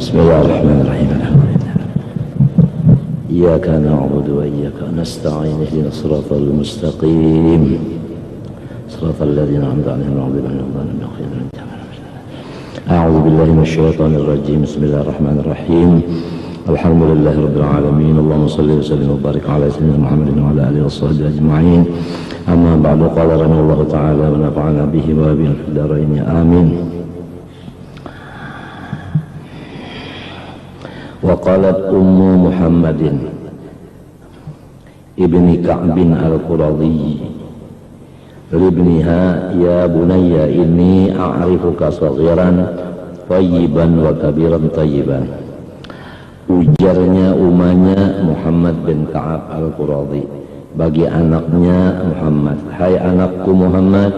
Bismillahirrahmanirrahim. Iyyaka na'budu wa iyyaka nasta'in. Ihdinas siratal mustaqim. Siratal ladzina an'amta 'alaihim ghairil maghdubi 'alaihim. A'udzu billahi minasyaitonir rajim. Bismillahirrahmanirrahim. Alhamdulillahi rabbil alamin. Allahumma shalli wa sallim wa barik ala sayyidina Muhammadin wa ala alihi washabbihi ajma'in. Amma ba'du, qala rahimahullahu ta'ala wa nafa'ana bihi wa bihi fid dharain. Amin. Wa qalat ummu Muhammadin ibni Ka'bin al-Quradhi libniha ya bunayya inni a'rifuka saghiran tayyiban wa kabiran tayyiban. Ujarnya umanya Muhammad bin Ka'ab al-Quradhi bagi anaknya Muhammad, hai anakku Muhammad,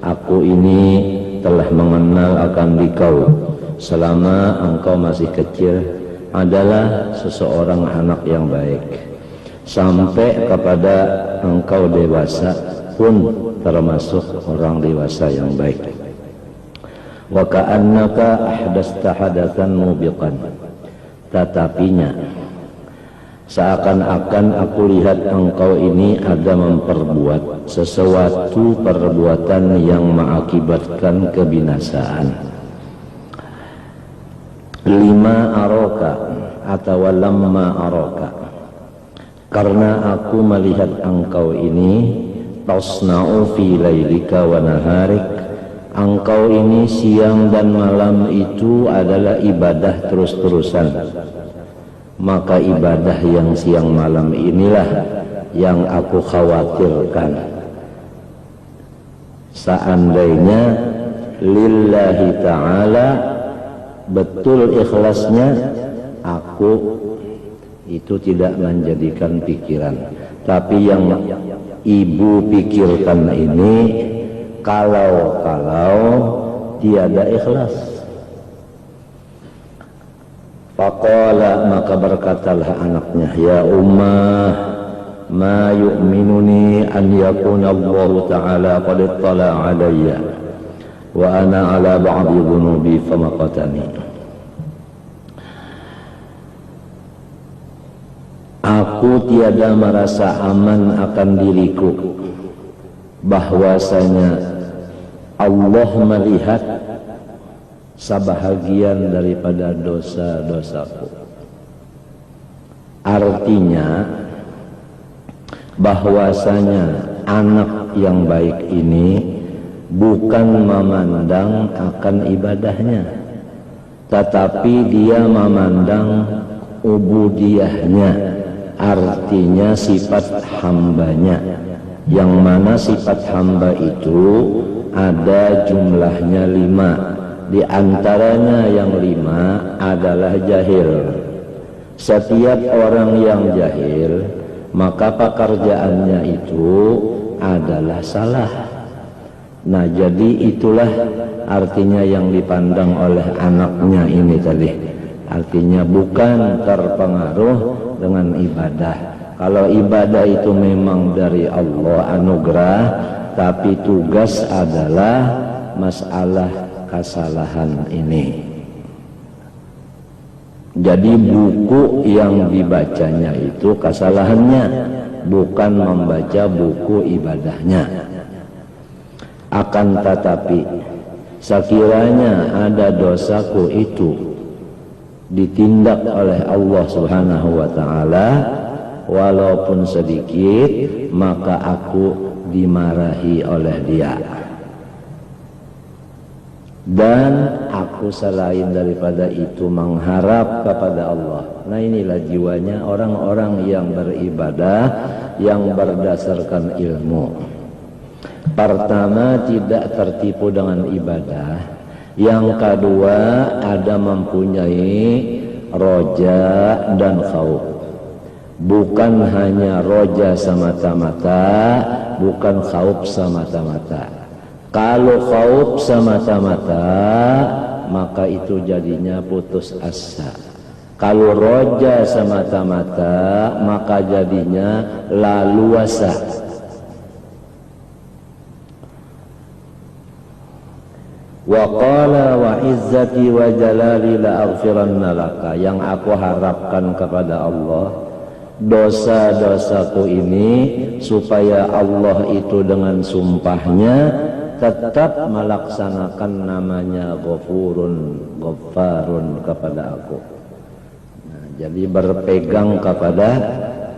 aku ini telah mengenal akan dikau selama engkau masih kecil adalah seseorang anak yang baik, sampai kepada engkau dewasa pun termasuk orang dewasa yang baik. Wa ka'annaka ahdasta hadatsan mubiqan, tetapinya seakan-akan aku lihat engkau ini ada memperbuat sesuatu perbuatan yang mengakibatkan kebinasaan. Lima aroka atau lamma aroka, karena aku melihat engkau ini tasna'u fi lailika wa naharik, engkau ini siang dan malam itu adalah ibadah terus-terusan. Maka ibadah yang siang malam inilah yang aku khawatirkan. Seandainya lillahi ta'ala betul ikhlasnya, aku itu tidak menjadikan pikiran. Tapi yang ibu pikirkan ini kalau tiada ikhlas. Faqala, maka berkatalah anaknya, ya ummah, ma yu'minuni an yakuna Allah ta'ala qad ittala alayya wa ana ala ba'di dhunubi famaqatani. Aku tiada merasa aman akan diriku bahwasanya Allah melihat sebahagian daripada dosa-dosaku. Artinya bahwasanya anak yang baik ini bukan memandang akan ibadahnya, tetapi dia memandang ubudiyahnya, artinya sifat hambanya, yang mana sifat hamba itu ada jumlahnya 5. Di antaranya yang 5 adalah jahil. Setiap orang yang jahil, maka pekerjaannya itu adalah salah. Nah, jadi itulah artinya yang dipandang oleh anaknya ini tadi. Artinya bukan terpengaruh dengan ibadah. Kalau ibadah itu memang dari Allah anugerah, tapi tugas adalah masalah kesalahan ini. Jadi buku yang dibacanya itu kesalahannya, bukan membaca buku ibadahnya. Akan tetapi sekiranya ada dosaku itu ditindak oleh Allah Subhanahu wa ta'ala walaupun sedikit, maka aku dimarahi oleh dia, dan aku selain daripada itu mengharap kepada Allah. Nah, inilah jiwanya orang-orang yang beribadah yang berdasarkan ilmu. Pertama, tidak tertipu dengan ibadah. Yang kedua, ada mempunyai roja dan khauf. Bukan hanya roja semata-mata, bukan khauf semata-mata. Kalau khauf semata-mata, maka itu jadinya putus asa. Kalau roja semata-mata, maka jadinya laluasa. Wa qala wa izzati wa jalali la aghfiranna laka, yang aku harapkan kepada Allah dosa-dosaku ini supaya Allah itu dengan sumpahnya tetap melaksanakan namanya Ghafurun Ghaffarun kepada aku. Nah, jadi berpegang kepada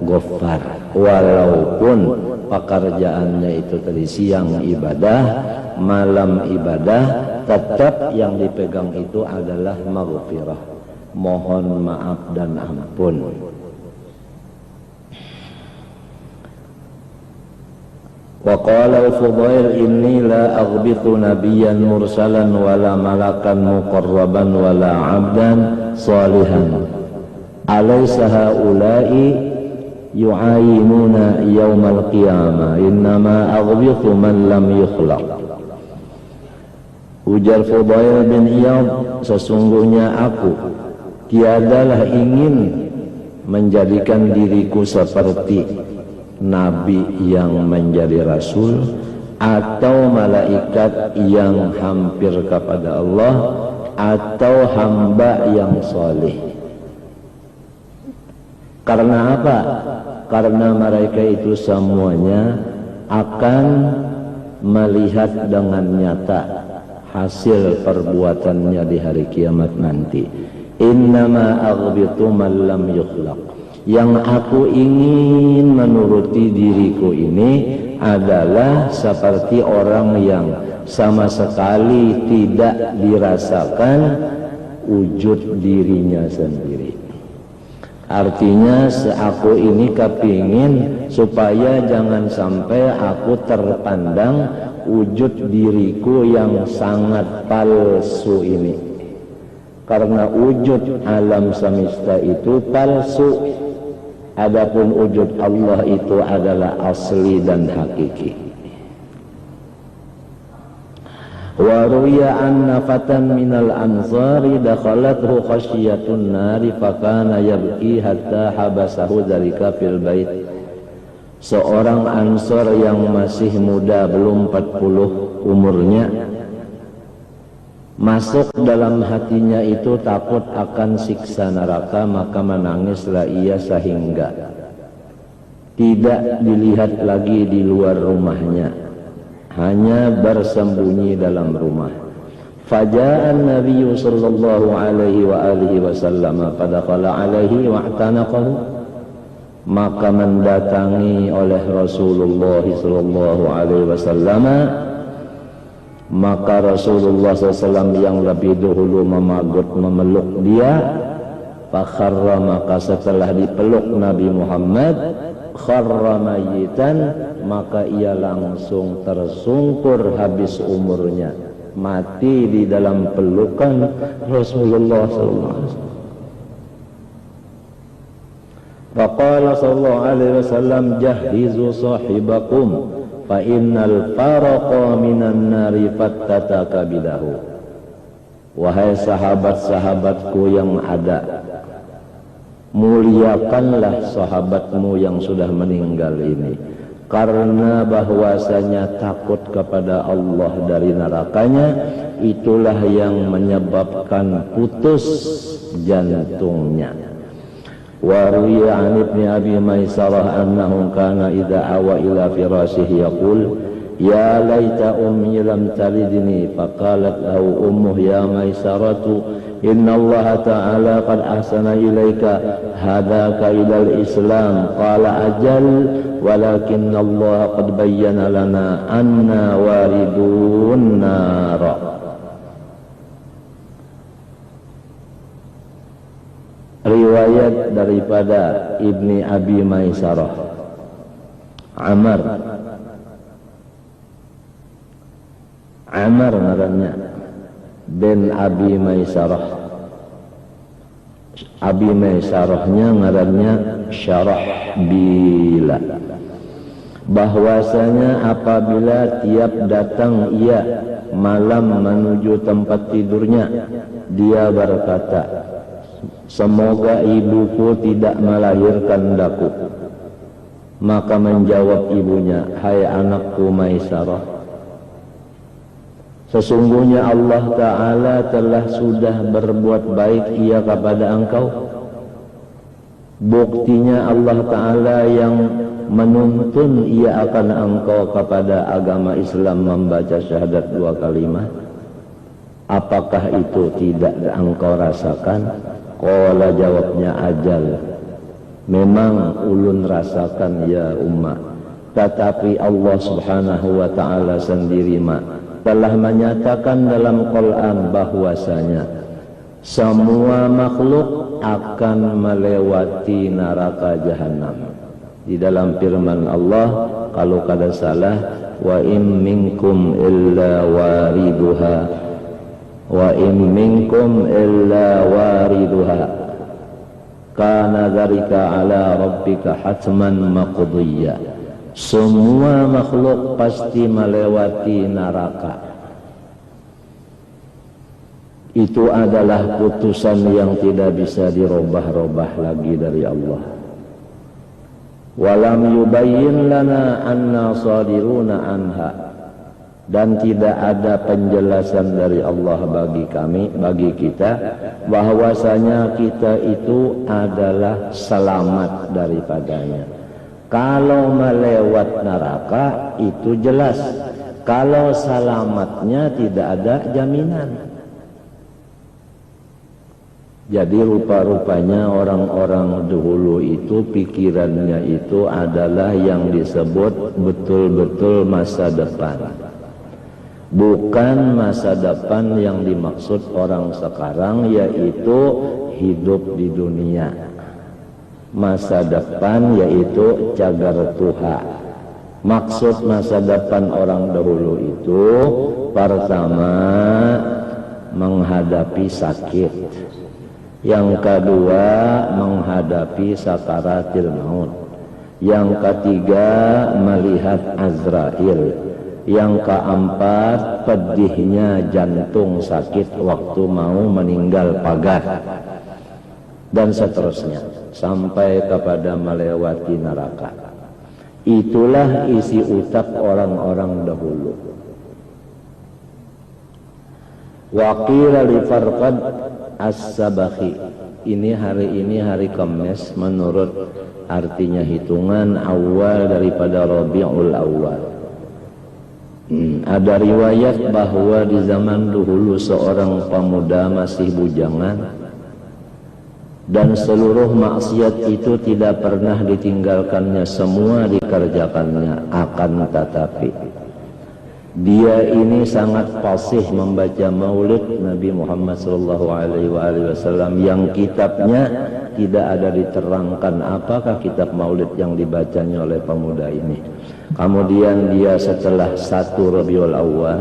Ghaffar walaupun pekerjaannya itu tadi siang ibadah, malam ibadah, tetap yang dipegang itu adalah maghfirah, mohon maaf dan ampun. Wa qala al-Fudail inni la aghbitu nabiyyan mursalan wala malakan muqarraban wala 'abdan salihan alaysa haula'i yu'ayinuna yawmal qiyamah innama aghbitu man lam yukhlaq. Ujar Fudail bin Iyad, sesungguhnya aku tiadalah ingin menjadikan diriku seperti nabi yang menjadi rasul atau malaikat yang hampir kepada Allah atau hamba yang saleh. Karena apa? Karena mereka itu semuanya akan melihat dengan nyata hasil perbuatannya di hari kiamat nanti. Innama aghbitu man lam yukhlaq. Yang aku ingin menuruti diriku ini adalah seperti orang yang sama sekali tidak dirasakan wujud dirinya sendiri. Artinya aku ini kepingin supaya jangan sampai aku terpandang wujud diriku yang sangat palsu ini. Karena wujud alam semesta itu palsu. Adapun wujud Allah itu adalah asli dan hakiki. Wa ruya anna fatan minal ansari dakhalathu khasyatun nari fakana yabki hatta habasahu dzalika fil bait. Seorang ansor yang masih muda, belum 40 umurnya, masuk dalam hatinya itu takut akan siksa neraka, maka menangislah ia sehingga tidak dilihat lagi di luar rumahnya, hanya bersembunyi dalam rumah. Faja'an Nabi sallallahu alaihi wa alihi wasallam fadakhala alaihi wa'tanaqahu, maka mendatangi oleh Rasulullah sallallahu alaihi wasallam, maka Rasulullah SAW yang lebih dahulu memeluk dia. Fakharra, maka setelah dipeluk Nabi Muhammad, kharra mayyitan, maka ia langsung tersungkur habis umurnya, mati di dalam pelukan Rasulullah SAW. Faqala sallallahu alaihi wasallam, jahizu sahibakum fa innal faraqa minan nari fattataka bidahu. Wahai sahabat-sahabatku yang ada, muliakanlah sahabatmu yang sudah meninggal ini, karena bahwasanya takut kepada Allah dari nerakanya itulah yang menyebabkan putus jantungnya. Wa ruwiya an ibni abi maisarah annahu kana idza awa ila firashihi yaqul ya laita ummi lam talidni, faqalat lahu ummuh ya maisaratu inna Allah ta'ala qad ahsana ilaika hadaka ila al-islam. Qala ajal walakinna Allah qad bayyana lana anna waridun nara. Riwayat daripada Ibni Abi Maisarah, Amr ngarannya bin Abi Maisarah. Abi Maisarahnya ngarannya Syarahbila. Bahwasanya apabila tiap datang ia malam menuju tempat tidurnya, dia berkata, semoga ibuku tidak melahirkan daku. Maka menjawab ibunya, hai anakku Maisarah, Sesungguhnya Allah Ta'ala telah sudah berbuat baik ia kepada engkau. Buktinya Allah Ta'ala yang menuntun ia akan engkau kepada agama Islam membaca syahadat 2 kalimat. Apakah itu tidak engkau rasakan? Qala, jawabnya, ajal. Memang ulun rasakan ya ummah. Tetapi Allah Subhanahu wa Ta'ala sendiri telah menyatakan dalam Quran bahwasanya semua makhluk akan melewati neraka jahanam. Di dalam firman Allah, kalau kada salah, wa in minkum illa wariduha, wa in minkum illa wariduha, kana dzalika ala rabbika hatman maqdiyya. Semua makhluk pasti melewati neraka. Itu adalah putusan yang tidak bisa dirubah-rubah lagi dari Allah. Walam yubayyin lana anna sadiruna anha, dan tidak ada penjelasan dari Allah bagi kami, bagi kita, bahwasanya kita itu adalah selamat daripadanya. Kalau melewat neraka itu jelas, kalau selamatnya tidak ada jaminan. Jadi rupa-rupanya orang-orang dahulu itu pikirannya itu adalah yang disebut betul-betul masa depan. Bukan masa depan yang dimaksud orang sekarang, yaitu hidup di dunia. Masa depan yaitu cagar tuha. Maksud masa depan orang dahulu itu pertama menghadapi sakit, yang kedua menghadapi sakaratil maut, yang ketiga melihat Azrail, yang keempat pedihnya jantung sakit waktu mau meninggal pagar, dan seterusnya sampai kepada melewati neraka. Itulah isi utak orang-orang dahulu. Waqila li Farqad As-Sabakhi, ini hari Kamis menurut artinya hitungan awal daripada Rabiul Awal. Ada riwayat bahwa di zaman dahulu seorang pemuda masih bujangan, dan seluruh maksiat itu tidak pernah ditinggalkannya, semua dikerjakannya. Akan tetapi dia ini sangat fasih membaca maulid Nabi Muhammad SAW, yang kitabnya tidak ada diterangkan apakah kitab maulid yang dibacanya oleh pemuda ini. Kemudian dia setelah 1 Rabiul Awal,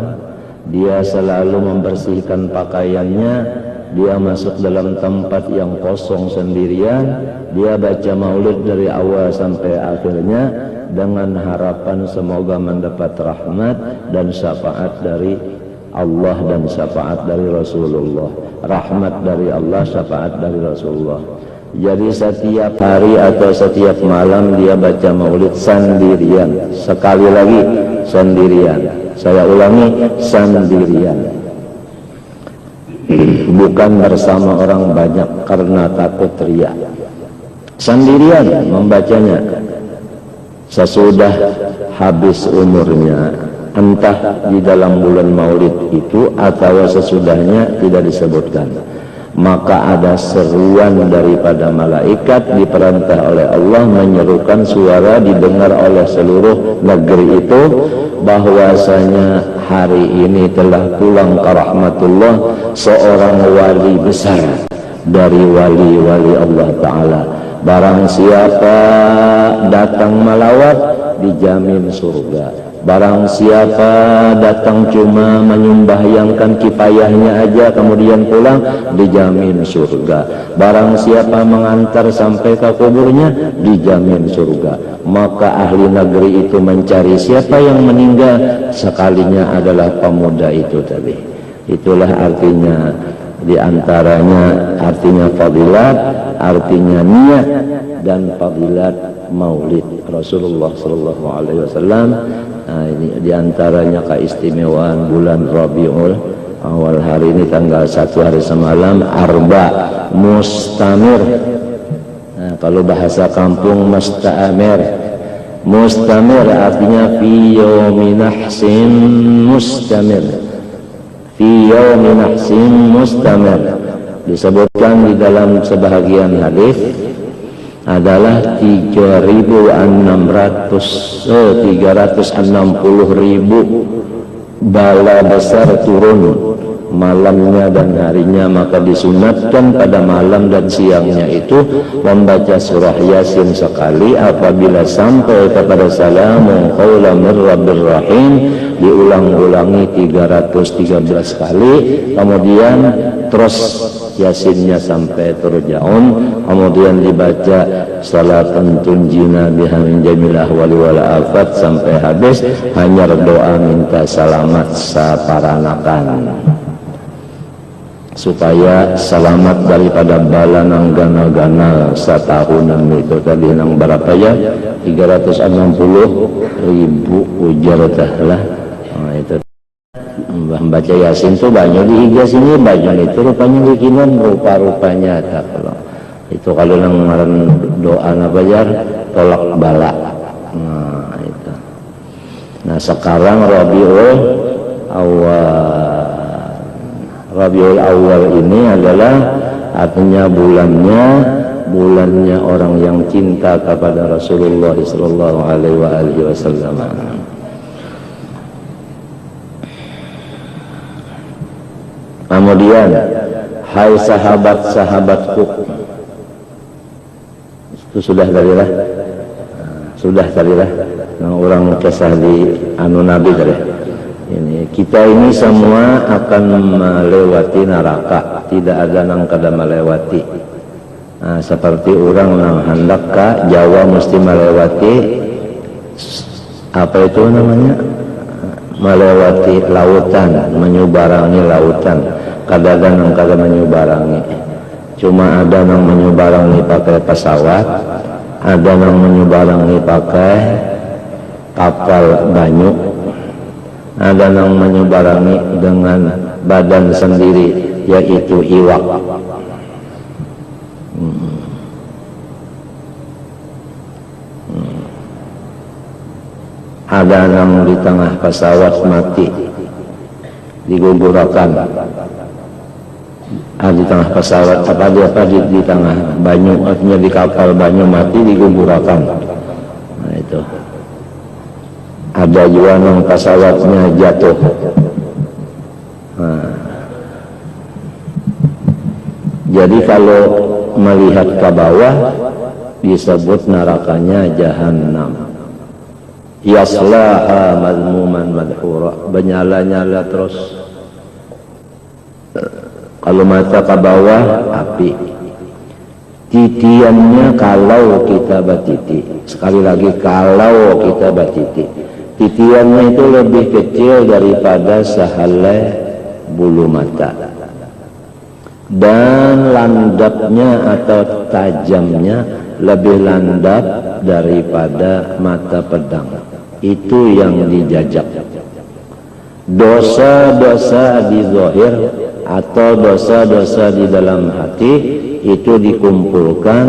dia selalu membersihkan pakaiannya, dia masuk dalam tempat yang kosong sendirian, dia baca maulid dari awal sampai akhirnya dengan harapan semoga mendapat rahmat dan syafaat dari Allah dan syafaat dari Rasulullah. Rahmat dari Allah, syafaat dari Rasulullah. Jadi setiap hari atau setiap malam dia baca maulid sendirian. Sekali lagi sendirian. Saya ulangi, sendirian. Bukan bersama orang banyak karena takut riya. Sendirian membacanya. Sesudah habis umurnya, entah di dalam bulan maulid itu atau sesudahnya tidak disebutkan, maka ada seruan daripada malaikat diperintah oleh Allah menyerukan suara didengar oleh seluruh negeri itu bahwasanya hari ini telah pulang ke rahmatullah seorang wali besar dari wali-wali Allah Ta'ala. Barang siapa datang melawat dijamin surga. Barang siapa datang cuma menyumbahyangkan kifayahnya aja kemudian pulang dijamin surga. Barang siapa mengantar sampai ke kuburnya dijamin surga. Maka ahli negeri itu mencari siapa yang meninggal, sekalinya adalah pemuda itu tadi. Itulah artinya, diantaranya artinya fadilat, artinya niat dan fadilat maulid Rasulullah SAW Nah, ini diantaranya keistimewaan bulan Rabiul Awal. Hari ini tanggal 1 hari semalam arba mustamir. Nah, kalau bahasa kampung mustamir. Mustamir artinya fi yaumin nahsin mustamir. Fi yaumin nahsin mustamir. Disebutkan di dalam sebahagian hadis adalah 360.000 bala besar turun malamnya dan harinya, maka disunatkan pada malam dan siangnya itu membaca surah Yasin sekali. Apabila sampai kepada salamun qaulan mir rabbir rahim diulang-ulangi 313 kali, kemudian terus Yasinnya sampai turja'un, kemudian dibaca salatan tunjina biha min jamil ahwali wal afat sampai habis, hanya doa minta selamat saparanakan supaya selamat daripada bala nang ganal-ganal satahunan. Itu tadi nang berapa ya, 360.000 ujar lah. Nah, itu membaca Yasin tuh banyak di iga sini, banyak itu rupanya bikinan rupa-rupanya tak. Itu kalau nang ngaran doa nabajar tolak bala. Nah itu. Nah sekarang Rabiul Awal ini adalah artinya bulannya orang yang cinta kepada Rasulullah sallallahu alaihi wasallam. Kemudian, hai sahabat-sahabatku, itu sudah tadilah, nah, orang kisah di Nabi tadi. Ini kita ini semua akan melewati neraka, tidak ada nang kada melewati. Nah, seperti orang nang hendak ke Jawa mesti melewati apa itu namanya? Melewati lautan, menyubarangi lautan. Kadang-kadang kada menyubarangi, cuma ada yang menyubarangi pakai pesawat, ada yang menyubarangi pakai kapal banyu, ada yang menyubarangi dengan badan sendiri, yaitu iwak. Ada yang di tengah pesawat mati, digugurakan. Di tengah pesawat apa di tengah banyu, artinya di kapal banyu mati, digugurakan. Nah itu. Ada juga yang pesawatnya jatuh. Nah. Jadi kalau melihat ke bawah disebut nerakanya Jahannam. Yaslaha madmuman madhura, bernyala-nyala terus. Kalau mata ke bawah api. Titiannya kalau kita batiti. Sekali lagi kalau kita batiti. Titiannya itu lebih kecil daripada sehelai bulu mata. Dan landapnya atau tajamnya lebih landap daripada mata pedang. Itu yang dijajak. Dosa-dosa di zahir atau dosa-dosa di dalam hati itu dikumpulkan,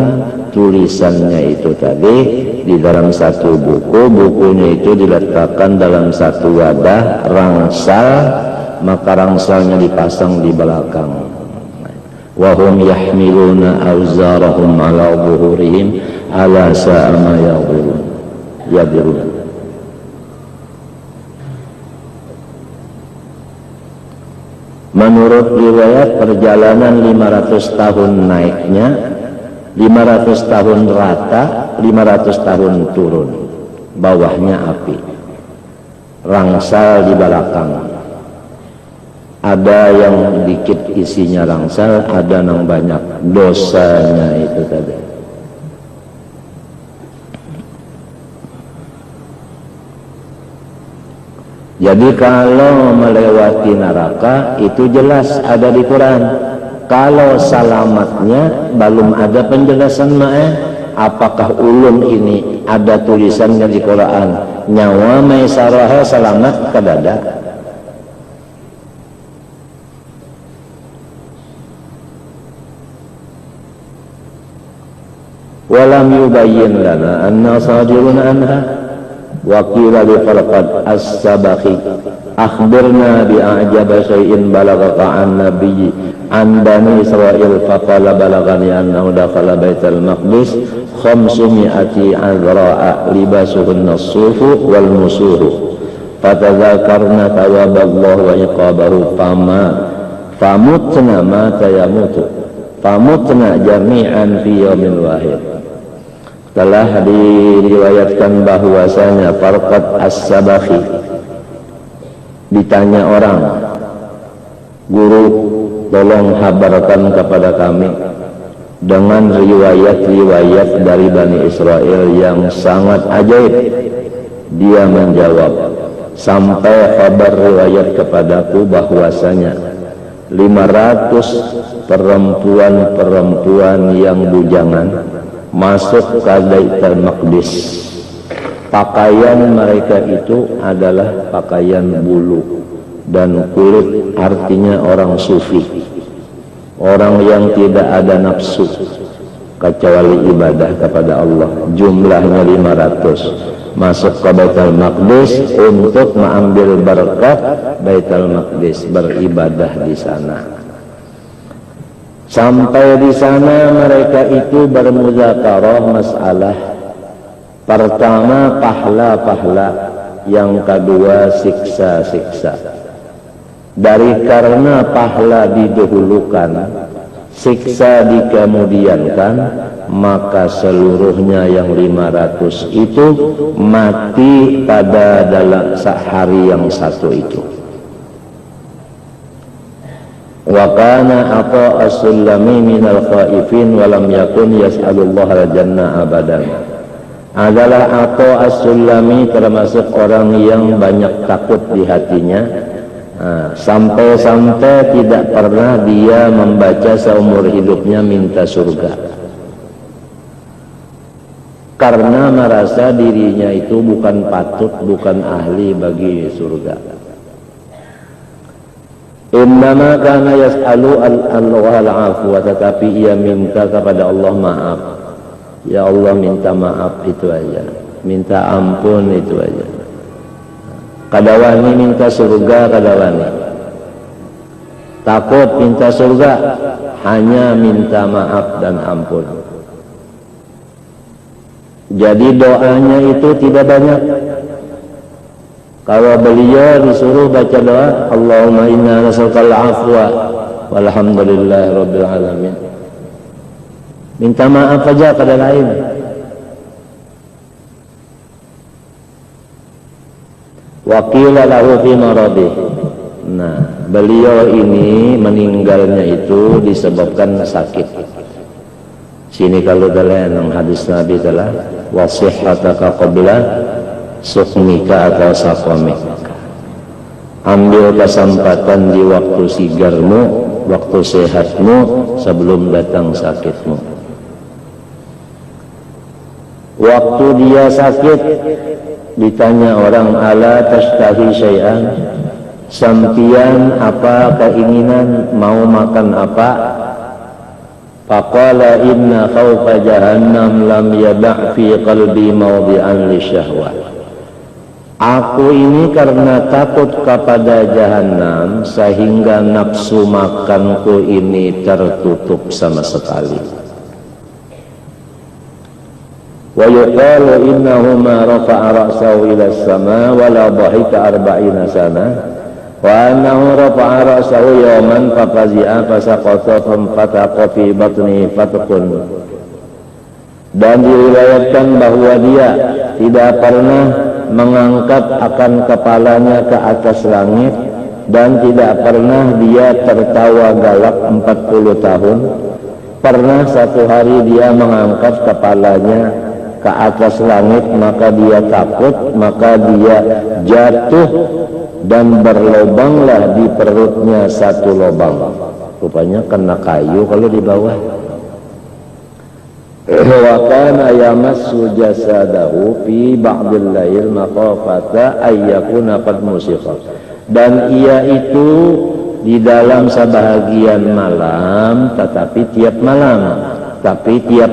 tulisannya itu tadi di dalam satu buku. Bukunya itu diletakkan dalam satu wadah rangsal, maka rangsalnya dipasang di belakang. Wahum yahmiluna awzarahum ala zuhurihim ala sa'a ma yadhirun. Menurut riwayat perjalanan 500 tahun naiknya, 500 tahun rata, 500 tahun turun. Bawahnya api, rangsal di belakang. Ada yang dikit isinya rangsal, ada yang banyak dosanya itu tadi. Jadi kalau melewati neraka itu jelas ada di Quran. Kalau selamatnya belum ada penjelasan apakah ulun ini ada tulisannya di Quran. nyawa Maisarah selamat ke dada. Walam yubayyin lana anna sadirun anha wa qila li Farqad as-Sabakhi akhbirna bi a'jaba syai'in balagaka an nabiyyi an bani Israil faqala balagani annahu dakhala baital maqdis 500 azra'a libasuhunna as-sufu wal musuhu fatadzakarna thawaballahu wa iqabahu famutna ma tayamutu famutna jami'an fi yaumin wahid. Telah diriwayatkan bahwasanya Farqad as-Sabakhi ditanya orang, guru tolong habarkan kepada kami dengan riwayat-riwayat dari Bani Israel yang sangat ajaib. Dia menjawab, sampai kabar riwayat kepadaku bahwasanya 500 perempuan-perempuan yang bujangan masuk ke Baitul Maqdis. Pakaian mereka itu adalah pakaian bulu dan kulit, artinya orang sufi, orang yang tidak ada nafsu kecuali ibadah kepada Allah. Jumlahnya 500 masuk ke Baitul Maqdis untuk mengambil berkat Baitul Maqdis, beribadah di sana. Sampai di sana mereka itu bermuzakarah masalah pertama pahala-pahala, yang kedua siksa-siksa. Dari karena pahala didahulukan, siksa dikemudiankan, maka seluruhnya yang 500 itu mati pada dalam sehari yang satu itu. Wa kana Atha as-Sulami minal khaifin wa lam yakun yas'alullah al-jannah abadan. Adalah Atha as-Sulami termasuk orang yang banyak takut di hatinya, sampai-sampai tidak pernah dia membaca seumur hidupnya minta surga, karena merasa dirinya itu bukan patut, bukan ahli bagi surga. Innama kana yas'alu Allah al-afwa, tetapi ia minta kepada Allah maaf. Ya Allah, minta maaf itu aja, minta ampun itu aja. Kadawani minta surga, kadawani takut minta surga, hanya minta maaf dan ampun. Jadi doanya itu tidak banyak. Kalau beliau disuruh baca doa, Allahumma inna nas'alukal afwa walhamdulillahi rabbil alamin, minta maaf aja pada lain. Wa qila lahu fi maradih. Nah, beliau ini meninggalnya itu disebabkan sakit. Sini kalau dalam hadis Nabi telah wasihhataka qabla sukmika atau saqamika. Ambil kesempatan di waktu sigarmu, waktu sehatmu, sebelum datang sakitmu. Waktu dia sakit, ditanya orang, ala tashtahi syai'an, sampian apa keinginan, mau makan apa? Faqala inna khawfa jahannam lam yada' fi qalbi mawdi'an li syahwah. Aku ini karena takut kepada jahanam sehingga nafsu makanku ini tertutup sama sekali. Wa yuqalu innahu ma rafa'a ra'sahu ila as-sama' wa la dhahika 40 sana wa annahu rafa'a ra'sahu yawman fafazi'a fasaqata fataqa fi batni fatkun. Dan diriwayatkan bahwa dia tidak pernah mengangkat akan kepalanya ke atas langit, dan tidak pernah dia tertawa galak 40 tahun. Pernah satu hari dia mengangkat kepalanya ke atas langit, maka dia takut, maka dia jatuh dan berlobanglah di perutnya satu lobang. Rupanya kena kayu kalau di bawah. wa kana yamassu jasadahu fi ba'dil lail makhafata ayyakuna qad musiqa, dan ia itu di dalam sebahagian malam, tetapi tiap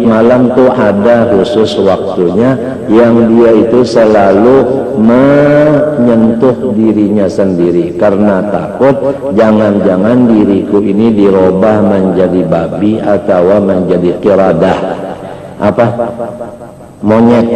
malam tuh ada khusus waktunya yang dia itu selalu menyentuh dirinya sendiri karena takut jangan-jangan diriku ini dirubah menjadi babi atau menjadi qiradah, apa, monyet.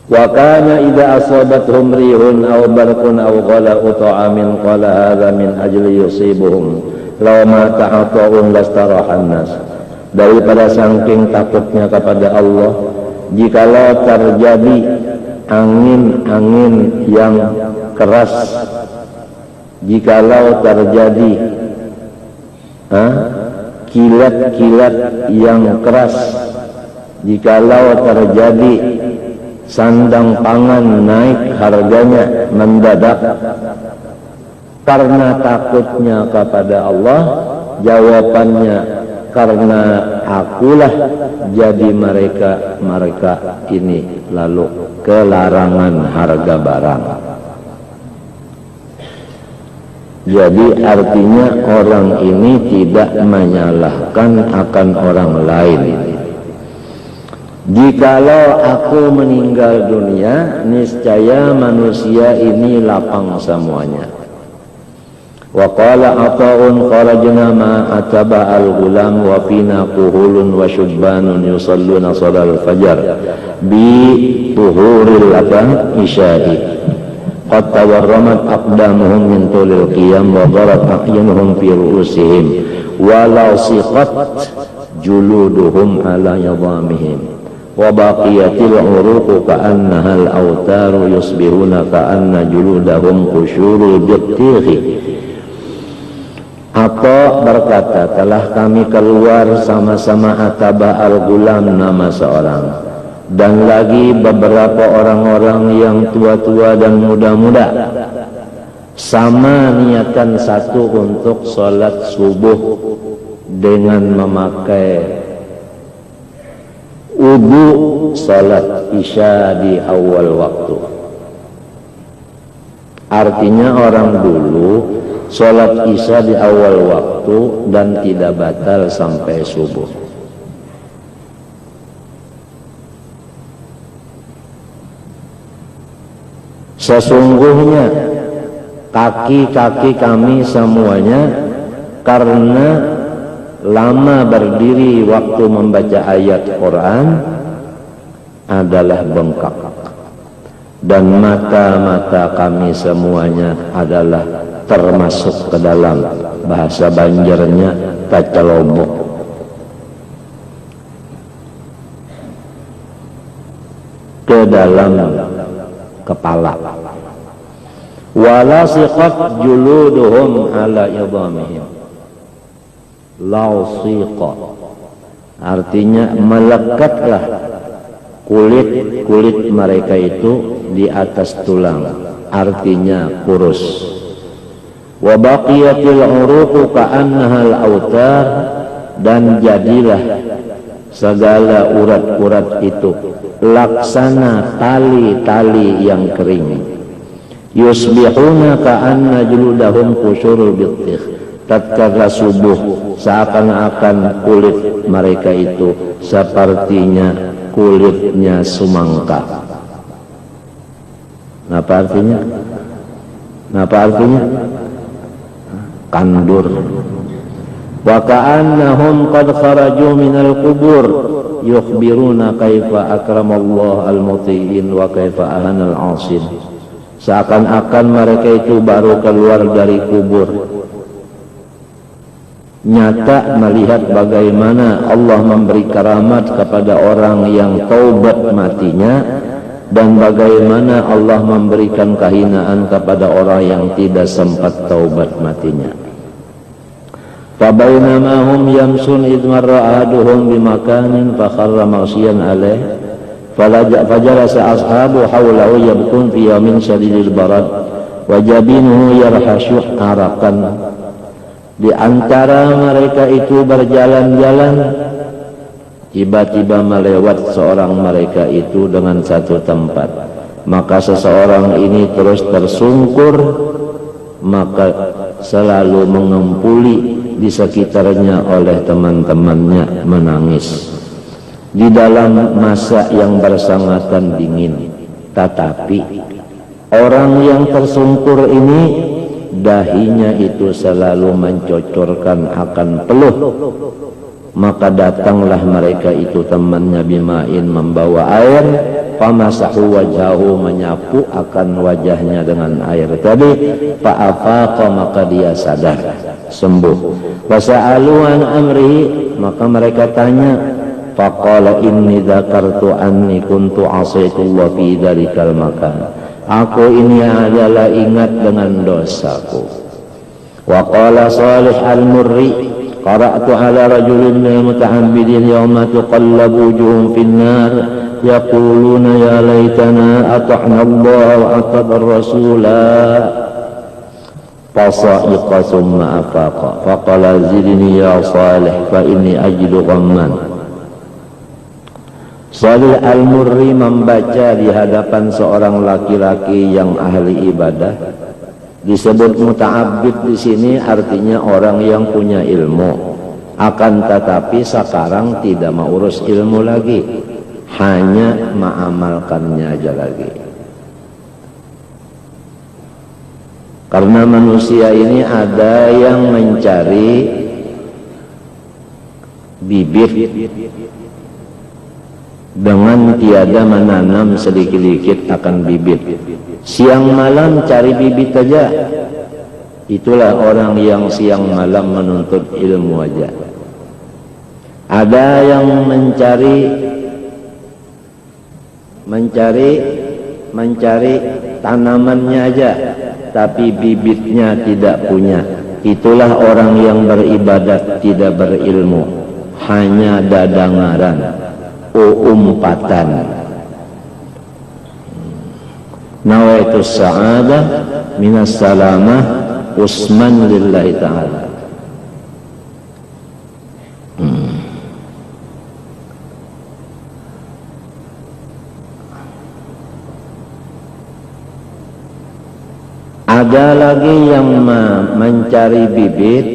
Wa kana idza asabathum rihun aw barqun aw ghala'u ta'amin qala hadza min ajli yusibuhum law ma ta'ata'un lastarahan nas. Daripada saking takutnya kepada Allah, jikalau terjadi angin-angin yang keras, jikalau terjadi kilat-kilat yang keras, jikalau terjadi sandang pangan naik harganya mendadak karena takutnya kepada Allah, jawabannya karena akulah jadi mereka ini lalu kelarangan harga barang. Jadi artinya orang ini tidak menyalahkan akan orang lain. Jikalau aku meninggal dunia, niscaya manusia ini lapang semuanya. Wa qala Ata'un kharajna ma ataba al-ghulam wa fina kuhulun wa syubbanun yusalluna salal fajar bi tuhuril isya'i qad tawarramat aqdamuhum min tulil qiyam wa darat a'yunuhum fi ru'usihim wa lasiqat juluduhum ala yadhamihim wa baqiyatil uruqu ka'annaha al-awtaru yusbihuna ka'anna juludahum qusyurul bittighi. Atha berkata, telah kami keluar sama-sama Ataba al-Ghulam nama seorang, dan lagi beberapa orang-orang yang tua-tua dan muda-muda, sama niatan satu untuk sholat subuh dengan memakai wudu sholat isya di awal waktu. Artinya orang dulu sholat isya di awal waktu dan tidak batal sampai subuh. Sesungguhnya kaki-kaki kami semuanya karena lama berdiri waktu membaca ayat Quran adalah bengkak, dan mata-mata kami semuanya adalah termasuk ke dalam, bahasa Banjarnya tacelobok, ke dalam kepala. Walasiqat juluduhum ala idhamihim. Lasiqa artinya melekatlah kulit mereka itu di atas tulang, artinya kurus. Wa baqiyatil uruqu ka'annahal autar, dan jadilah segala urat-urat itu laksana tali-tali yang kering. Yusbihuna ka'anna juludahum qusyurul bittigh. Tatkala subuh seakan-akan kulit mereka itu sepertinya kulitnya sumangka. Apa artinya? Apa artinya? Kandur. Wa ka'annahum qad kharaju minal qubur yukhbiruna kaifa akramallahu al-muti'in wa kaifa ahana al-'asin. Seakan-akan mereka itu baru keluar dari kubur, nyata melihat bagaimana Allah memberi karamat kepada orang yang taubat matinya, dan bagaimana Allah memberikan kehinaan kepada orang yang tidak sempat taubat matinya. Fabainama hum yamsun idh marra ahaduhum bimakanin fakharra maghshiyan alaih fajalasa ashabu hawlahu yabkun fi yawmin shadidil barad wa jabinuhu yarhashu arakan Di antara mereka itu berjalan-jalan, tiba-tiba melewat seorang mereka itu dengan satu tempat. Maka seseorang ini terus tersungkur, maka selalu mengempuli di sekitarnya oleh teman-temannya menangis di dalam masa yang bersangatan dingin. Tetapi orang yang tersungkur ini dahinya itu selalu mencocorkan akan peluh. Maka datanglah mereka itu temannya bima'in membawa air, famasahu wajhahu menyapu akan wajahnya dengan air tadi, fa'afaqa maka dia sadar, sembuh. Wasa'alu an amri maka mereka tanya, faqala inni dzakartu anni kuntu asaitullah fi dzalikal makan. Aku ini adalah ingat dengan dosaku. Wa qala Salih al-Murri qara'tu ala rajulin minal muta'abbidin yawma tuqallabu wujuhum fin-nar yaquluna ya laitana ata'na Allah wa ata'na ar-rasula fasa'iqa thumma afaqa faqala zidni ya Salih fa inni ajidu ghamman. Salih al-Murri membaca di hadapan seorang laki-laki yang ahli ibadah. Disebut muta'abbid di sini artinya orang yang punya ilmu. Akan tetapi sekarang tidak mengurus ilmu lagi, hanya mengamalkannya aja lagi. Karena manusia ini ada yang mencari bibit dengan tiada menanam sedikit-sedikit akan bibit. Siang malam cari bibit aja. Itulah orang yang siang malam menuntut ilmu aja. Ada yang mencari tanamannya aja, tapi bibitnya tidak punya. Itulah orang yang beribadat tidak berilmu, hanya dadangaran, umpatan. Nawaitu sa'adah minas salamah usman lillahi ta'ala. Ada lagi yang mencari bibit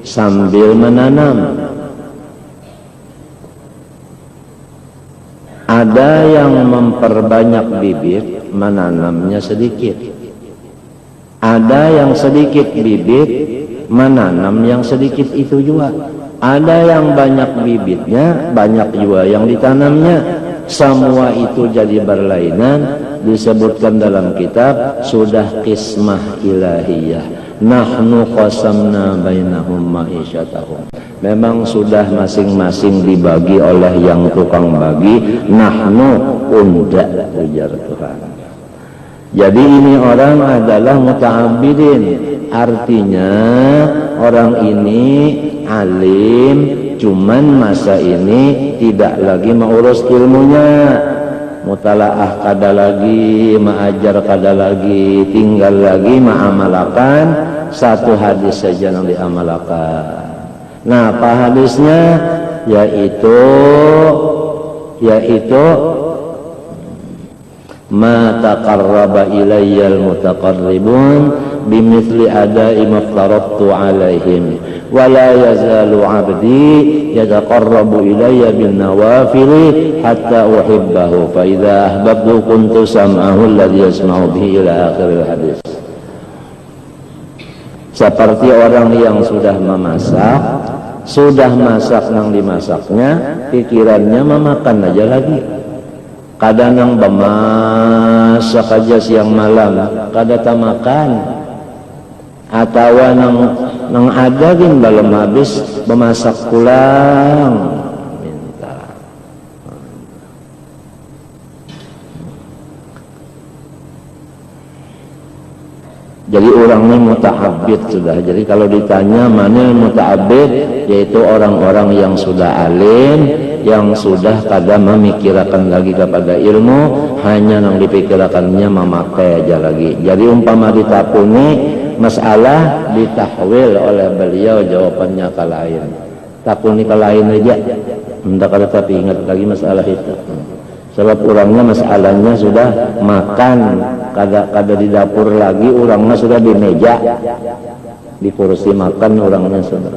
sambil menanam. Ada yang memperbanyak bibit, menanamnya sedikit. Ada yang sedikit bibit, menanam yang sedikit itu juga. Ada yang banyak bibitnya, banyak juga yang ditanamnya. Semua itu jadi berlainan. Disebutkan dalam kitab, sudah qismah ilahiyah. Nahnu qasamna bainahum ma'isyatahum. Memang sudah masing-masing dibagi oleh yang tukang bagi. Nahnu unda, ujar Tuhan. Jadi ini orang adalah muta'abbidin. Artinya orang ini alim, cuman masa ini tidak lagi mengurus ilmunya. Mutalaah kada lagi, mengajar kada lagi, tinggal lagi mengamalkan satu hadis saja yang diamalkan. Nah, apa hadisnya? Yaitu ma taqarraba ilayyal mutaqarribun bimithli ada'i maftaradtu alaihim wa la yazalu 'abdi yataqarrabu ilayya bin nawafili hatta uhibbahu fa idza ahbabtu kuntu sam'ahu alladhi yasma'u bihi ila akhiril hadis. Seperti orang yang sudah memasak, sudah masak nang dimasaknya, pikirannya memakan aja lagi. Kadang nang bemasak aja siang malam, kada tamakan. Atau nang ada gin belum habis memasak pulang. Minta. Jadi orang ini muta'abbid sudah. Jadi kalau ditanya mana muta'abbid, yaitu orang-orang yang sudah alim, yang sudah kada memikirkan lagi kepada ilmu, hanya yang dipikirkannya memakai aja lagi. Jadi umpama ditapuni masalah ditahwil oleh beliau jawabannya ke lain. Takuni ke lain aja. Hendak ada tapi ingat lagi masalah itu. Sebab orangnya masalahnya sudah makan, kada di dapur lagi, orangnya sudah di meja, di kursi makan orangnya sudah.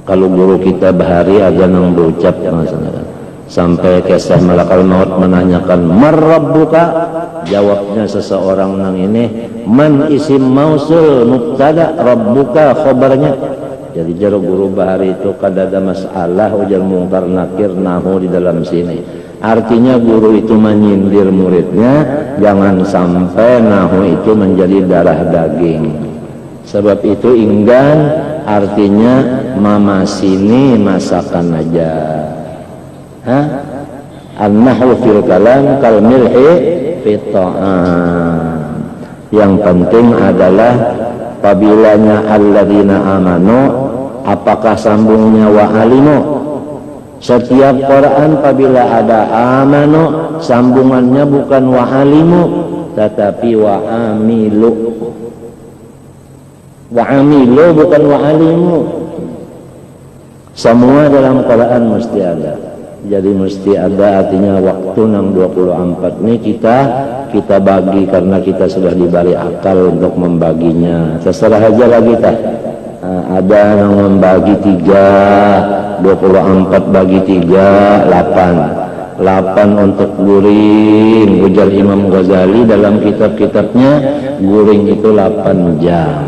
Kalau guru kita bahari aja nang berucap masalah. Sampai kisah malakal maut menanyakan marrabbuka, jawabnya seseorang nang ini man isim mausul mubtada rabbuka khabarnya. Jadi jaro guru bahari itu kada ada masalah ujar mungkar nakir nahu di dalam sini. Artinya guru itu menyindir muridnya jangan sampai nahu itu menjadi darah daging. Sebab itu inggan artinya mama sini masakan aja. An-nahwu fil kalam kal milhi fi ta'am. Yang penting adalah apabila alladzina amanu, apakah sambungnya wa alimu? Setiap Quran apabila ada amanu sambungannya bukan wa alimu tetapi wa amilu. Wa amilu bukan wa alimu. Semua dalam Quran mesti ada. Jadi mesti ada, artinya waktu yang 24 ini kita bagi karena kita sudah diberi akal untuk membaginya. Terserah aja lah kita. Ada yang membagi 3, 24 bagi 3, 8. 8 untuk guring. Ujar Imam Ghazali dalam kitab-kitabnya, guring itu 8 jam.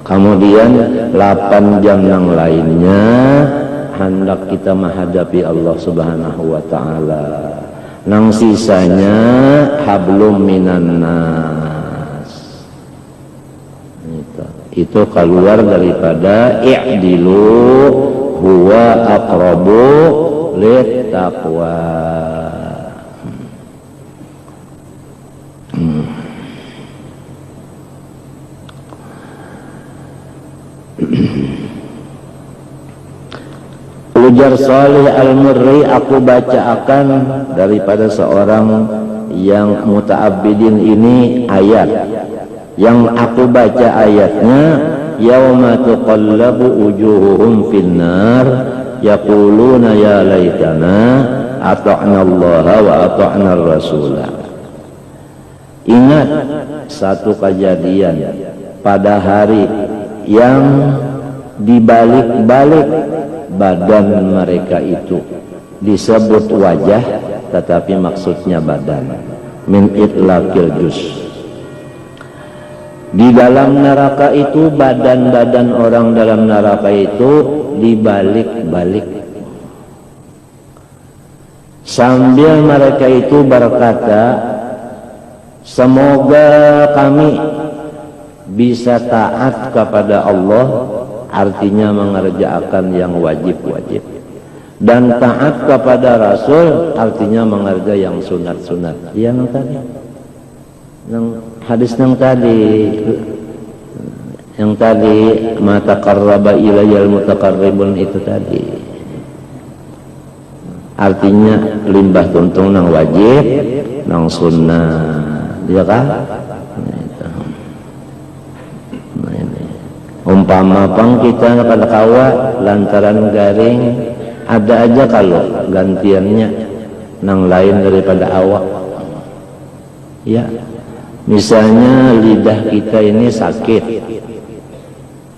Kemudian 8 jam yang lainnya hendak kita menghadapi Allah Subhanahu wa taala. Nang sisanya hablum minan nas. Itu keluar daripada i'dilu huwa aqrabu lit taqwa. Ujar Salih Al-Murri, aku baca akan daripada seorang yang muta'abbidin ini ayat. Yang aku baca ayatnya, yauma tuqallabu wujuhuhum finnar yaquluna ya laitana ata'na Allah wa ata'na Rasulah. Ingat satu kejadian pada hari yang dibalik-balik badan mereka itu disebut wajah tetapi maksudnya badan min itlaqil juz. Di dalam neraka itu badan-badan orang dalam neraka itu dibalik-balik sambil mereka itu berkata semoga kami bisa taat kepada Allah, artinya mengerjakan yang wajib-wajib, dan taat kepada Rasul artinya mengerjakan yang sunat-sunat. Yang tadi, yang hadis yang tadi ma taqarraba ilayal mutaqarribun itu tadi, artinya limbah tuntung nang wajib nang sunnah, ya kan? Umpama pang kita pada kawa lantaran garing ada aja kalau gantiannya nang lain daripada awak. Ya, misalnya lidah kita ini sakit,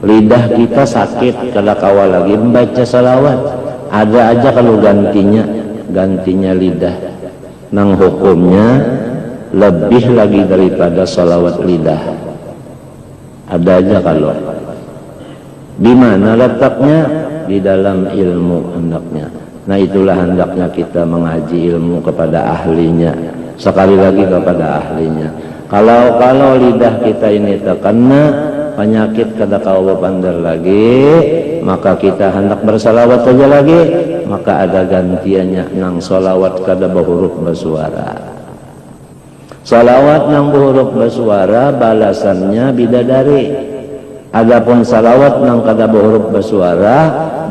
lidah kita sakit kada kawa lagi membaca salawat, ada aja kalau gantinya lidah nang hukumnya lebih lagi daripada salawat lidah. Ada aja kalau. Di mana letaknya? Di dalam ilmu hendaknya. Nah itulah hendaknya kita mengaji ilmu kepada ahlinya. Sekali lagi kepada ahlinya. Kalau lidah kita ini terkena penyakit kada kawa pandar lagi, maka kita hendak bersalawat saja lagi, maka ada gantiannya nang salawat kada berhuruf bersuara. Salawat nang berhuruf bersuara balasannya bidadari. Adapun salawat nang kada berhuruf bersuara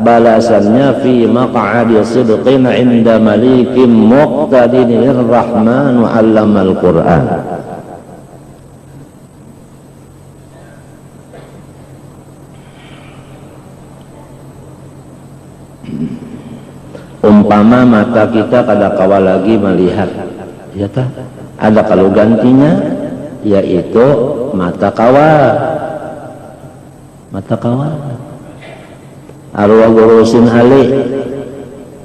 balasannya fi maq'adi sidqin 'inda malikim muqtadirir rahman wa 'allamal Qur'an. Umpama mata kita kada kawa lagi melihat, ya tak? Ada kalau gantinya, yaitu mata kawa. Mata kawa. Arwah gurusin Ali,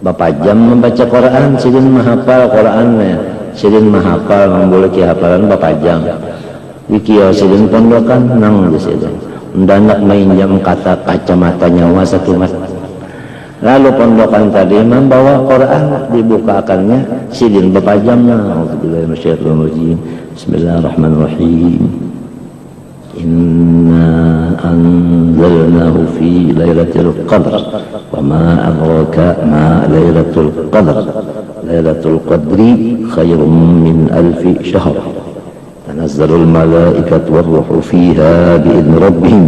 bapak jam membaca Quran, sidin mahafal Qurannya, sidin mahafal, boleh hafalan bapak jam. Wikio sidin pondokan nang di situ. Ndanak mainjam kata kacamata nyawa satu mas. Lalu pondokan tadi membawa Quran, dibukakannya sidin bepajamnya. Alhamdulillah masyaallah. Bismillahirrahmanirrahim. Inna anzalnahu fi lailatul qadr wa ma adraka ma lailatul qadr. Lailatul qadri khairum min alfi syahr. Tanazzalul malaikatu war-ruhu fiha bi'idzni rabbihim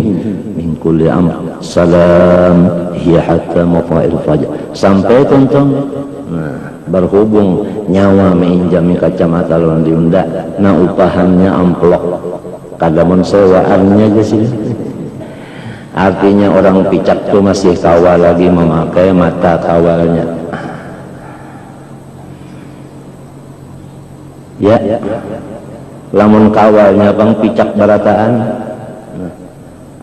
min kulli amr. Salam hiya hatta matla'il fajr. Sampai tonton, berhubung nyawa menginjami kacamata lawan diunda, nah upahannya amplok, kadamun sewaannya aja sih. Artinya orang picak tuh masih kawal lagi memakai mata kawalnya. Ya, lamun kawalnya bang picak barataan,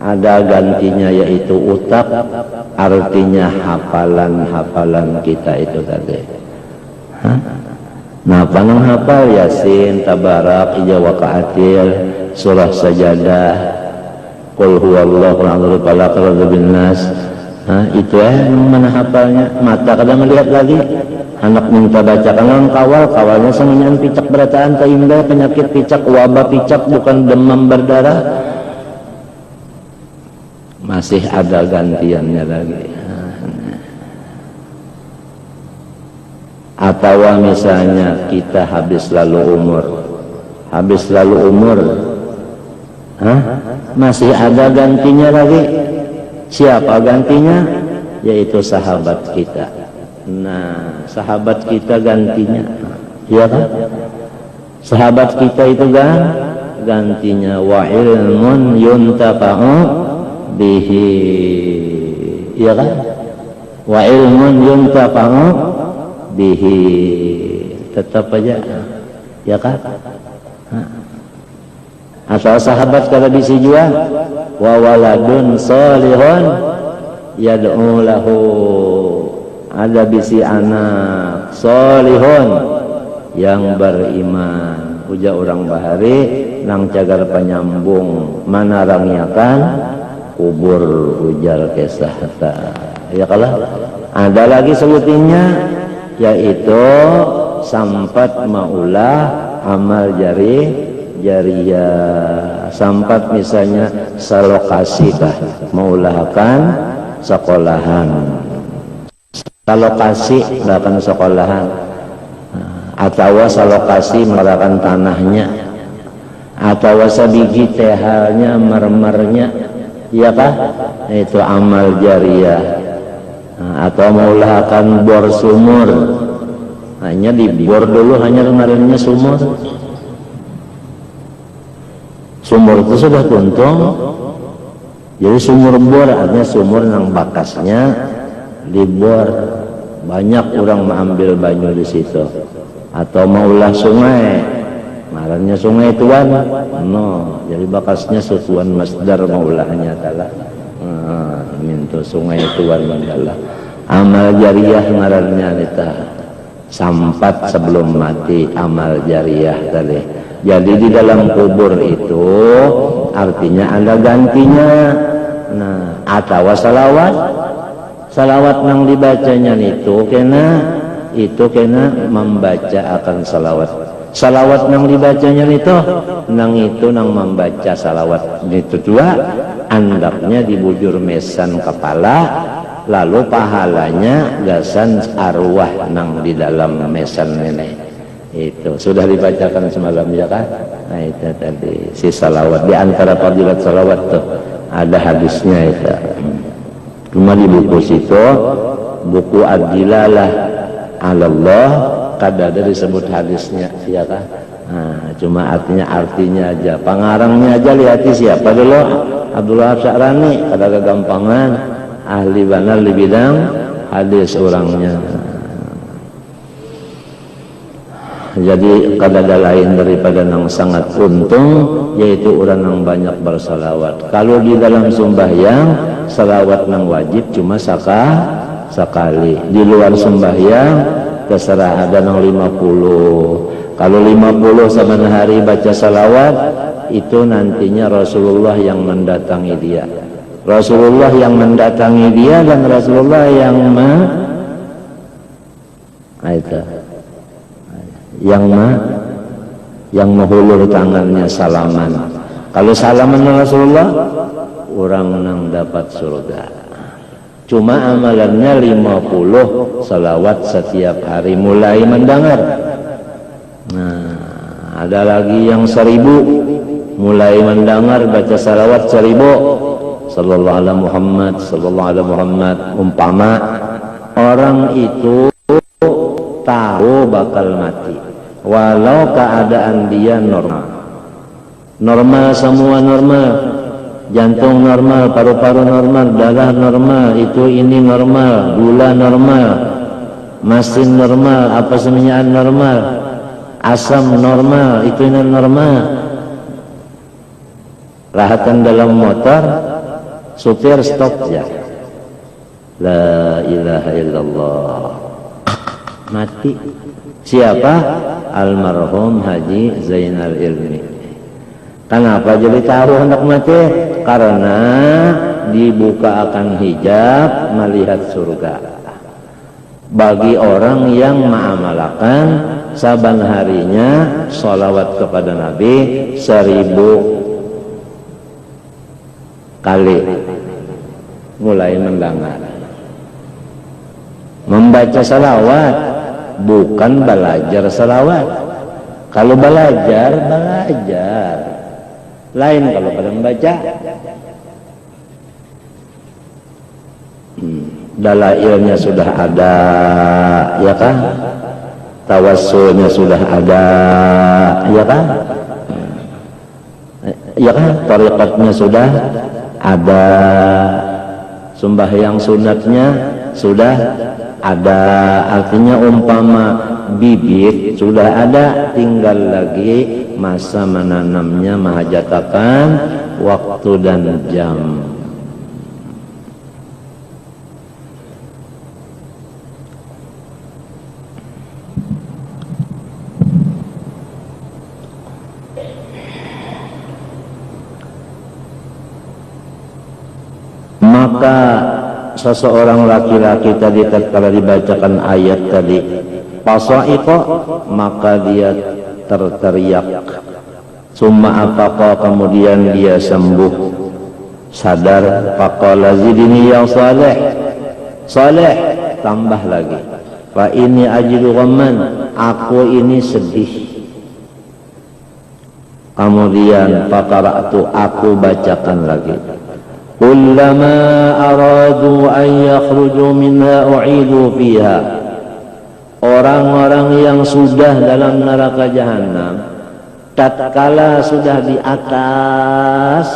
ada gantinya yaitu utak, artinya hafalan-hafalan kita itu tadi. Nah, panang hafal Yasin, Tabarak, Ija Waqa'atil, Surah Sajadah, Qul huwallahu ahad, Falaq, bin Nas. Itu mana hafalnya? Mata kada melihat lagi. Anak minta baca kan kawalnya sengaja picak berataan taimba, penyakit picak, wabah picak, bukan demam berdarah. Masih ada gantiannya lagi. Atau misalnya kita habis lalu umur, masih ada gantinya lagi. Siapa gantinya? Yaitu sahabat kita. Nah, sahabat kita gantinya, ya kan? Sahabat kita itu kan gantinya wa ilmun yuntafa'u bihi, ya kan? Wa ilmun yuntafa'u bihi, tetap aja, ya kan? Atau sahabat kada bisa jua wa waladun salihun yad'u lahu, ada bisi anak salihun yang beriman. Uja orang bahari nang cagar penyambung manarangyakan kubur ujar kisah ta, ya kalah. Ada lagi sebutinnya yaitu sampat maulah amal jariyah. Sampat misalnya salokasi kah maulahkan sekolahan, salokasi melakukan sekolahan, atau salokasi melakukan tanahnya, atau sabigi tehalnya mermernya, ya kah? Itu amal jariyah. Atau maulahkan bor sumur, hanya dibor dulu, hanya kemarinnya sumur. Sumur itu sudah tuntung, jadi sumur bor artinya sumur yang bakasnya dibor. Banyak orang mengambil banyu di situ. Atau maulah sungai, marahnya sungai tuan, no, jadi bakasnya sutuan masdar maulahnya adalah mintu sungai tuan adalah amal jariyah ngarannya nita. Sampat sebelum mati amal jariyah tadi. Jadi di dalam kubur itu artinya ada gantinya. Nah, atau salawat nang dibacanya itu kena membaca akan salawat. Salawat nang dibacanya itu nang membaca salawat itu dua, andapnya dibujur mesan kepala, lalu pahalanya gasan arwah nang di dalam mesan nenek. Itu sudah dibacakan semalam, ya kan? Nah, itu tadi si salawat. Di antara fadilat salawat tuh ada hadisnya itu. Cuma di buku situ, buku Ad-Dilalah 'ala Allah, kada ada disebut hadisnya, ya kan? Nah, cuma artinya aja, pengarangnya aja lihati siapa dulu. Abdullah Sya'rani, kada kegampangan, ahli benar di bidang hadis orangnya. Jadi kada ada lain daripada yang sangat untung, yaitu orang yang banyak bersalawat. Kalau di dalam sembahyang, salawat yang wajib cuma sekali. Di luar sembahyang terserah, ada yang 50. Kalau 50 saban hari baca salawat, itu nantinya Rasulullah yang mendatangi dia. Rasulullah yang mendatangi dia dan Rasulullah yang yang menghulur tangannya salaman. Kalau salaman Rasulullah, orang yang dapat surga. Cuma amalannya 50 salawat setiap hari mulai mendengar. Nah, ada lagi yang 1000 mulai mendengar baca salawat 1000 sallallahu alaihi Muhammad, sallallahu alaihi Muhammad. Umpama orang itu tahu bakal mati, walau keadaan dia normal semua normal, jantung normal, paru-paru normal, darah normal, itu ini normal, gula normal, masin normal, apa semuanya normal, asam normal, itu ini normal. Rahatan dalam motor, supir stop ya, la ilaha illallah, mati. Siapa? Almarhum Haji Zainal Ilmi. Kenapa jadi taruh hendak mati? Karena dibuka akan hijab melihat surga bagi orang yang mengamalkan saban harinya sholawat kepada Nabi 1000 kali mulai mendengar. Membaca salawat bukan belajar salawat. Kalau belajar lain kalau pada membaca. Dalailnya sudah ada, ya kan? Tawassulnya sudah ada, ya kan? Ya kan? Tariqatnya sudah ada, sembahyang sunatnya sudah ada. Artinya umpama bibit sudah ada, tinggal lagi masa menanamnya, menghajatakan waktu dan jam. Maka seseorang laki-laki tadi tatkala dibacakan ayat tadi pasaiqa, maka dia terteriak, summa afaqa, kemudian dia sembuh sadar, faqala zidni ya salih, salih tambah lagi, fa ini ajidu ghamman, aku ini sedih. Kemudian faqara'tu, aku bacakan lagi, kullama aradu an yakhruju minha u'idu fiha. Orang-orang yang sudah dalam neraka jahanam, tatkala sudah di atas,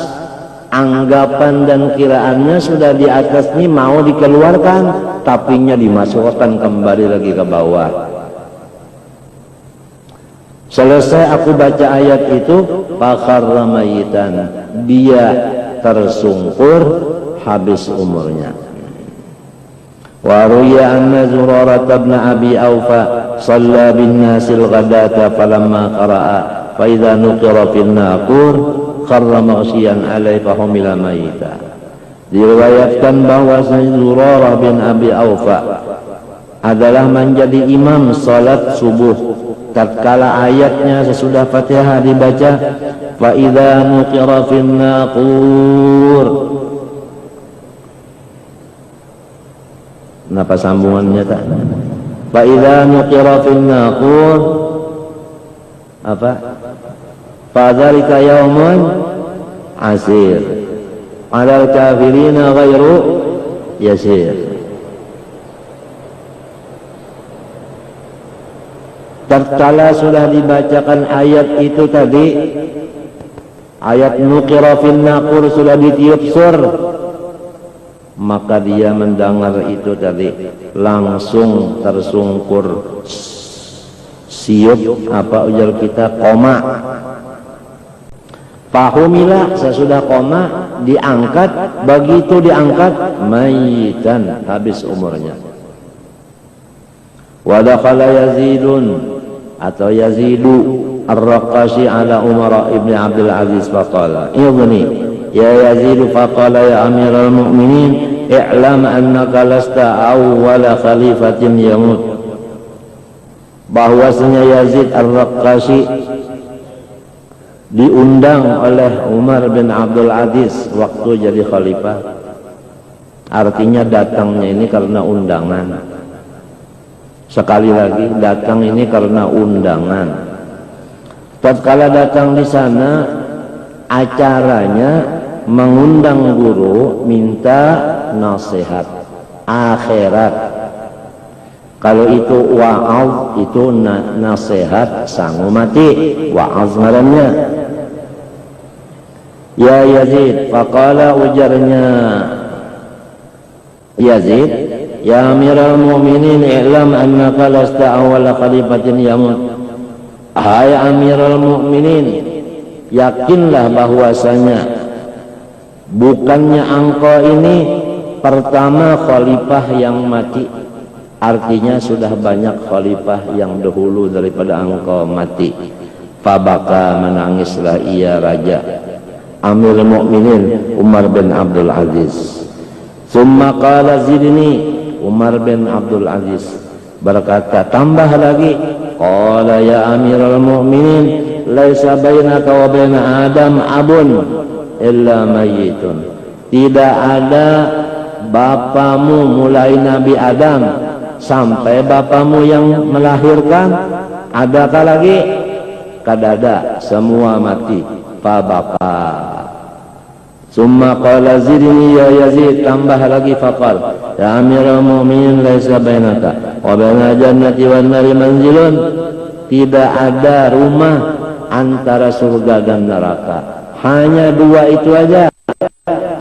anggapan dan kiraannya sudah di atas ini mau dikeluarkan, tapinya dimasukkan kembali lagi ke bawah. Selesai aku baca ayat itu, fakharra mayitan, dia tersungkur habis umurnya. Wa ruya anna Zurarah bin Abi Aufa shalla bin nasil ghadata falamma qara'a fa idza nuqira fil naqur kharra maghshiyan alaihi fa humila mayita. Diriwayatkan bahwa Zurarah bin Abi Aufa adalah menjadi imam salat subuh. Tatkala ayatnya sesudah Fatihah dibaca, fa idza nuqira fil naqur. Kenapa sambungannya tak? Fa idza nuqira fil naqur apa? Fa dzalika yaumun asir 'alal kafirina ghairu yasir. Tatkala sudah dibacakan ayat itu tadi, ayat nuqira fin naqur sudah ditiup sur, maka dia mendengar itu tadi langsung tersungkur siup apa ujar kita koma. Fahumilah sesudah koma diangkat, begitu diangkat mayitan habis umurnya. Wa dakhala Yazidun atau Yazidu Ar-Raqashi ala Umar ibn Abdul Aziz faqala idni ya Yazidu faqala ya amiral mu'minin i'lam annaka lasta awwala khalifatin yamut. Bahwasanya Yazid Ar-Raqashi diundang oleh Umar bin Abdul Aziz waktu jadi khalifah. Artinya datangnya ini karena undangan. Sekali lagi datang ini karena undangan. Tatkala datang di sana acaranya mengundang guru minta nasihat akhirat. Kalau itu wa'az itu nasihat sangu mati, wa'az ngarannya. Ya Yazid, faqala ujarnya Yazid, ya amiral mu'minin i'lam annaka lasta awwala khalifatin yamut. Hai amiral mu'minin, yakinlah bahwasanya bukannya engkau ini pertama khalifah yang mati. Artinya sudah banyak khalifah yang dahulu daripada engkau mati. Fabaka menangislah ia raja Amirul Mukminin Umar bin Abdul Aziz. Summa qala zidni, Umar bin Abdul Aziz berkata tambah lagi, qala ya Amirul Mukminin laisa bainaka wa baina Adam abun illa mayyitun. Tidak ada bapamu mulai Nabi Adam sampai bapamu yang melahirkan, adakah lagi? Kadada, semua mati. Fabaka. Summa qala zidni ya Yazid, tambah lagi faqal ya Amirul Mu'minin laisa bainaka wa baina jannati wan nari manzilun. Tidak ada rumah antara surga dan neraka, hanya dua itu aja,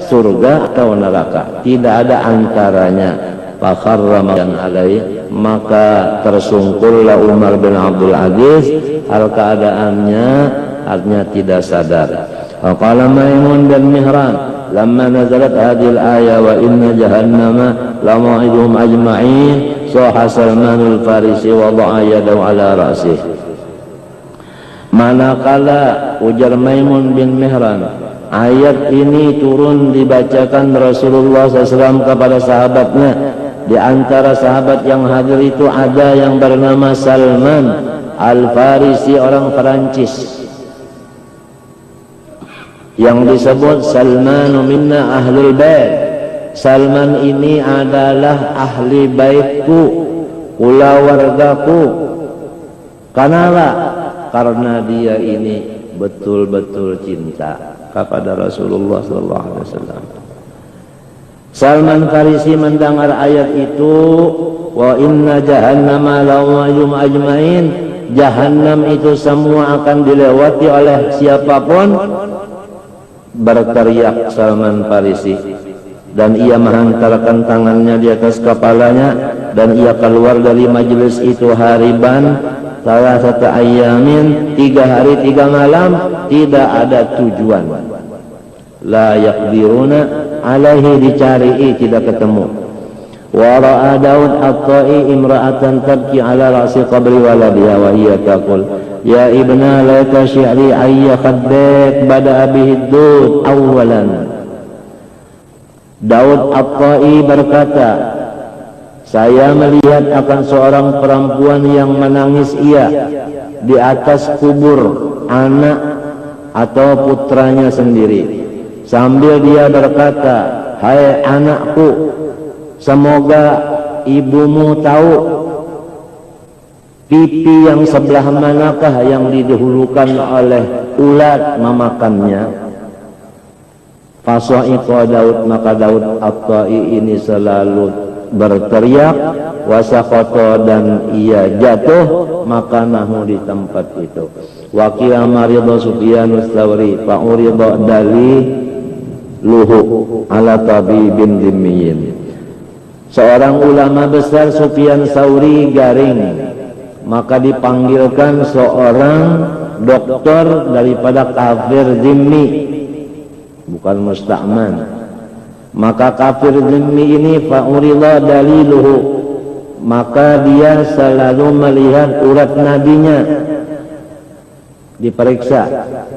surga atau neraka, tidak ada antaranya. Fakharramayan alaih, maka tersungkurlah Umar bin Abdul Aziz hal keadaannya artinya tidak sadar. Faqala Maimun bin Mihran lamma nazalat hadhil ayah wa inna jahannama lamau'iduhum ajma'in saha Salmanul Farisi wa da'a yadahu ala ra'sih. Manakala ujar Maimun bin Mihran ayat ini turun dibacakan Rasulullah SAW kepada sahabatnya. Di antara sahabat yang hadir itu ada yang bernama Salman Al-Farisi, orang Perancis, yang disebut Salmanu minna ahlul bait. Salman ini adalah ahli baitku, pula wargaku. Kenapa? Karena dia ini betul-betul cinta kepada Rasulullah SAW. Salman Farisi mendengar ayat itu, wa inna jahannama lawajum ajmain, jahannam itu semua akan dilewati oleh siapapun, berteriak Salman Farisi, dan ia menghantarkan tangannya di atas kepalanya, dan ia keluar dari majelis itu hariban salah satu ayamin, 3 hari 3 malam, tidak ada tujuan. La yaqdiruna alaihi, dicari tidak ketemu. Wa ra'a Daud at-Ta'i imra'atan tabki ala ra'si qabri waladiha wa hiya taqul ya ibna laita syi'ri ayya khaddek bada abihi dud awalan. Daud at-Ta'i berkata, saya melihat akan seorang perempuan yang menangis ia di atas kubur anak atau putranya sendiri, sambil dia berkata, hai anakku, semoga ibumu tahu pipi yang sebelah manakah yang didahulukan oleh ulat memakannya. Fasa'iqa Daud, maka Daud at-Ta'i ini selalu berteriak, wasaqata, dan ia jatuh makanahu di tempat itu. Wa qila marida Sufyan ats-Tsauri fa urida daliluhu ala tabibin dhimmiyin. Seorang ulama besar Sufyan Tsauri garing, maka dipanggilkan seorang dokter daripada kafir zimmi, bukan musta'man. Maka kafir zimmi ini fa'urila daliluhu, maka dia selalu melihat urat nadinya, diperiksa.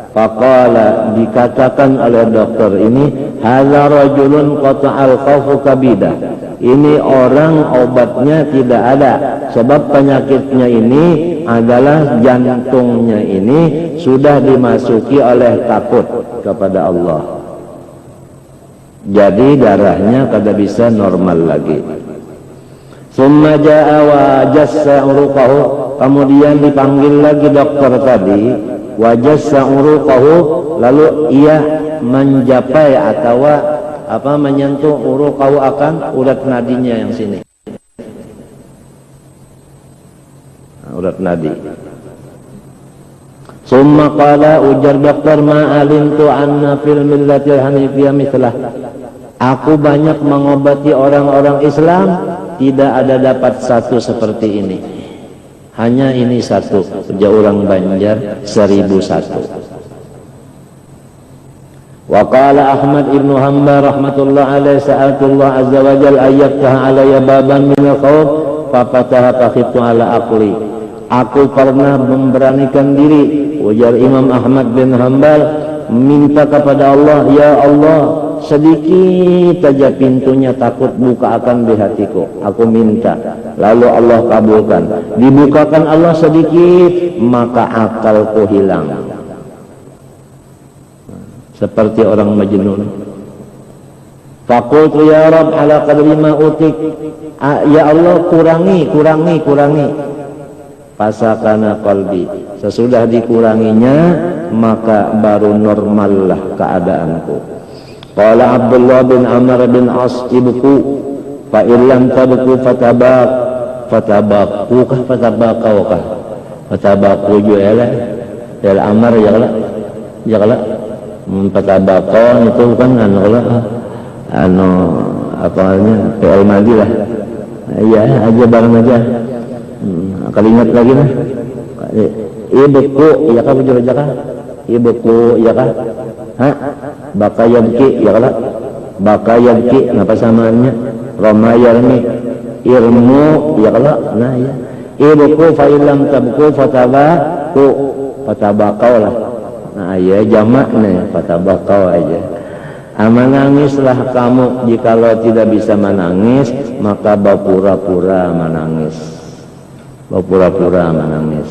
Faqala, dikatakan oleh dokter ini, hadza rajulun qata'al khawfu kabidah, ini orang obatnya tidak ada, sebab penyakitnya ini adalah jantungnya ini sudah dimasuki oleh takut kepada Allah, jadi darahnya kada bisa normal lagi. Summa ja'a wa jassa uruqahu, kemudian dipanggil lagi dokter tadi, wa jassa uruqahu, lalu ia menjapai atau menyentuh uruqahu, akan urat nadinya yang sini, urat nadi. Summa qala, ujar dokter, ma alimtu anna fil millatil hanifiyah mislah, aku banyak mengobati orang-orang Islam, tidak ada dapat satu seperti ini, hanya ini satu, kerja orang Banjar 1001. Wa qala Ahmad ibnu Hanbal rahmatullah alaihi, sa'atullah azza wa jalla ayyaftaha alayya baban min al-khawf fa fataha fakhiftu ala aqli, aku pernah memberanikan diri, ujar Imam Ahmad bin Hanbal, minta kepada Allah, ya Allah, sedikit saja pintunya takut buka akan di hatiku, aku minta, lalu Allah kabulkan, dibukakan Allah sedikit, maka akalku hilang, seperti orang majnun. Faqultu ya Rabb ala qadri ma utik, ya Allah, kurangi. Fasakana qalbi, sesudah dikuranginya maka baru normallah keadaanku. Qala Abdullah bin Amr bin As, ibku fa illam tabku fatabaku ju'ala ya Amr ya kala fatabaqan itu kan apanya PL mandi lah, iya aja bareng aja. Kalau ingat lagi nah, ibku ya kah bujur aja kah, ibku ya kah, baka yabki ya kah, baka yabki apa samaannya, Roma yarmi ilmu ya kah, nah ya ibku fa illam tabku fatabaqau lah, nah ya jamaknya fatabaqau aja. Menangislah kamu, jikalau tidak bisa menangis maka berpura-pura menangis, berpura-pura menangis.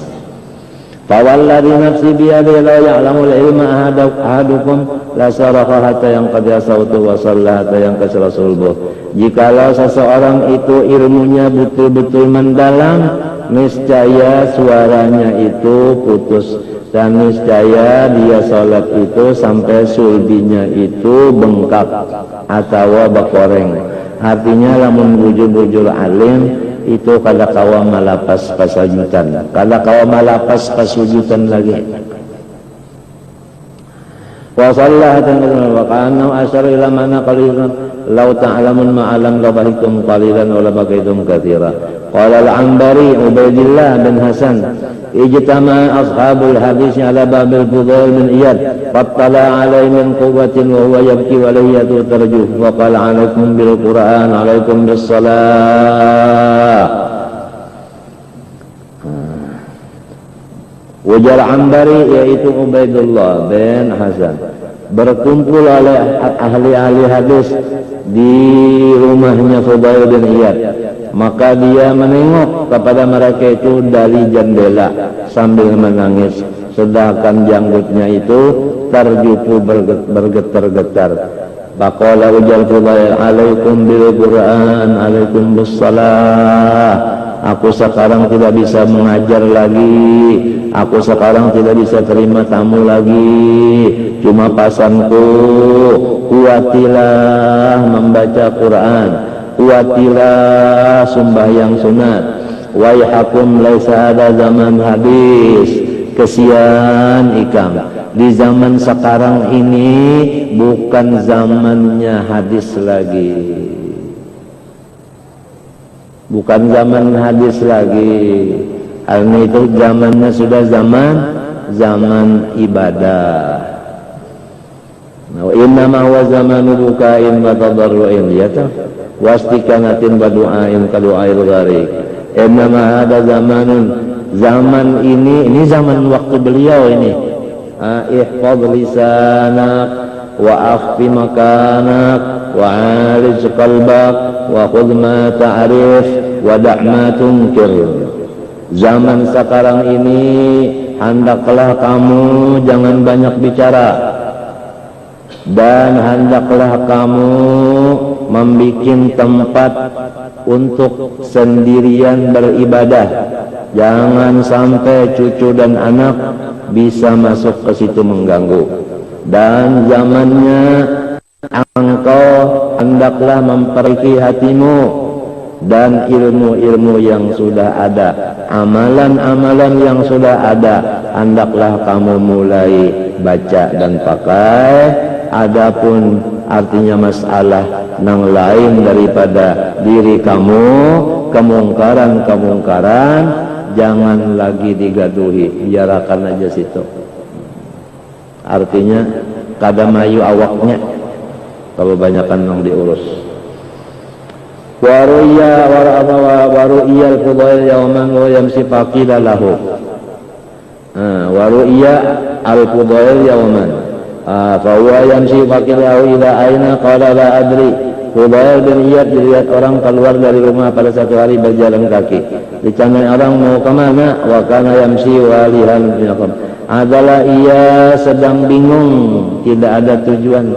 Fawalladhi nafsi biyadihi la ya'lamul ilma ahadukum la saraha hatta yang qad yasautu wa shalla hatta yang kasra sulbuh. Jikalau seseorang itu ilmunya betul-betul mendalam, niscaya suaranya itu putus, dan niscaya dia sholat itu sampai sulbinya itu bengkak atau berkoreng. Artinya lamun bujur-bujur alim itu kada kawa malapas pasujudan, kada kawa malapas pasujudan lagi. Wa sallallahu wa kana asyara ila mana qalilan law ta'lamun ma alam la bahikum qalilan wa la bagaitum katsira. Qala al-Anbari Ubaidillah bin Hasan, ijtama ashabul hadis ala babil Fudail bin Iyad fattala alaihi min quwwatin wa huwa yabki wa layatu tarjuh wa qala alaikum bil Qur'an alaikum bis salah. Ujar Anbari yaitu Ubaidullah bin Hasan, berkumpul oleh ahli-ahli hadis di rumahnya Fudail bin Iyad, maka dia menengok kepada mereka itu dari jendela sambil menangis, sedangkan janggutnya itu terjupu bergetar-getar. Faqala ujar Fudail alaikum bil Qur'an alaikum bis salah. Aku sekarang tidak bisa mengajar lagi, aku sekarang tidak bisa terima tamu lagi, cuma pasanku kuatilah membaca Quran, kuatilah sembahyang sunat. Waihakum laisa ada zaman hadis, kesian ikam, di zaman sekarang ini bukan zamannya hadis lagi, bukan zaman hadis lagi. Karena itu zamannya sudah zaman ibadah. Wa innama huwa zamanu bukain wa tadarru'in wastikanatin wa du'ain ka du'ail gharik. Innama ada zaman ini zaman waktu beliau ini. Ihfaz lisanak wa akhfi makanak wa 'alij qalbak wa khudh ma ta'rif wa da' ma tunkir. Zaman sekarang ini hendaklah kamu jangan banyak bicara, dan hendaklah kamu membikin tempat untuk sendirian beribadah. Jangan sampai cucu dan anak bisa masuk ke situ mengganggu. Dan zamannya engkau hendaklah memperbaiki hatimu dan ilmu-ilmu yang sudah ada, amalan-amalan yang sudah ada, hendaklah kamu mulai baca dan pakai. Adapun artinya masalah yang lain daripada diri kamu, kemungkaran-kemungkaran, jangan lagi digaduhi, biarkan aja situ. Artinya kadamayu awaknya kalau banyakan yang diurus. Waru'ya al-Fudail yawman wa yamsi faqila lahu. Waru'ya al-Fudail yawman fa huwa yamsi faqila lahu ila aina qala la adri. Fudail bin Iyad dilihat orang keluar dari rumah pada satu hari berjalan kaki. Ditanya orang mau kemana? Wa kana yamsi walihan binaqam. Adalah ia sedang bingung, tidak ada tujuan.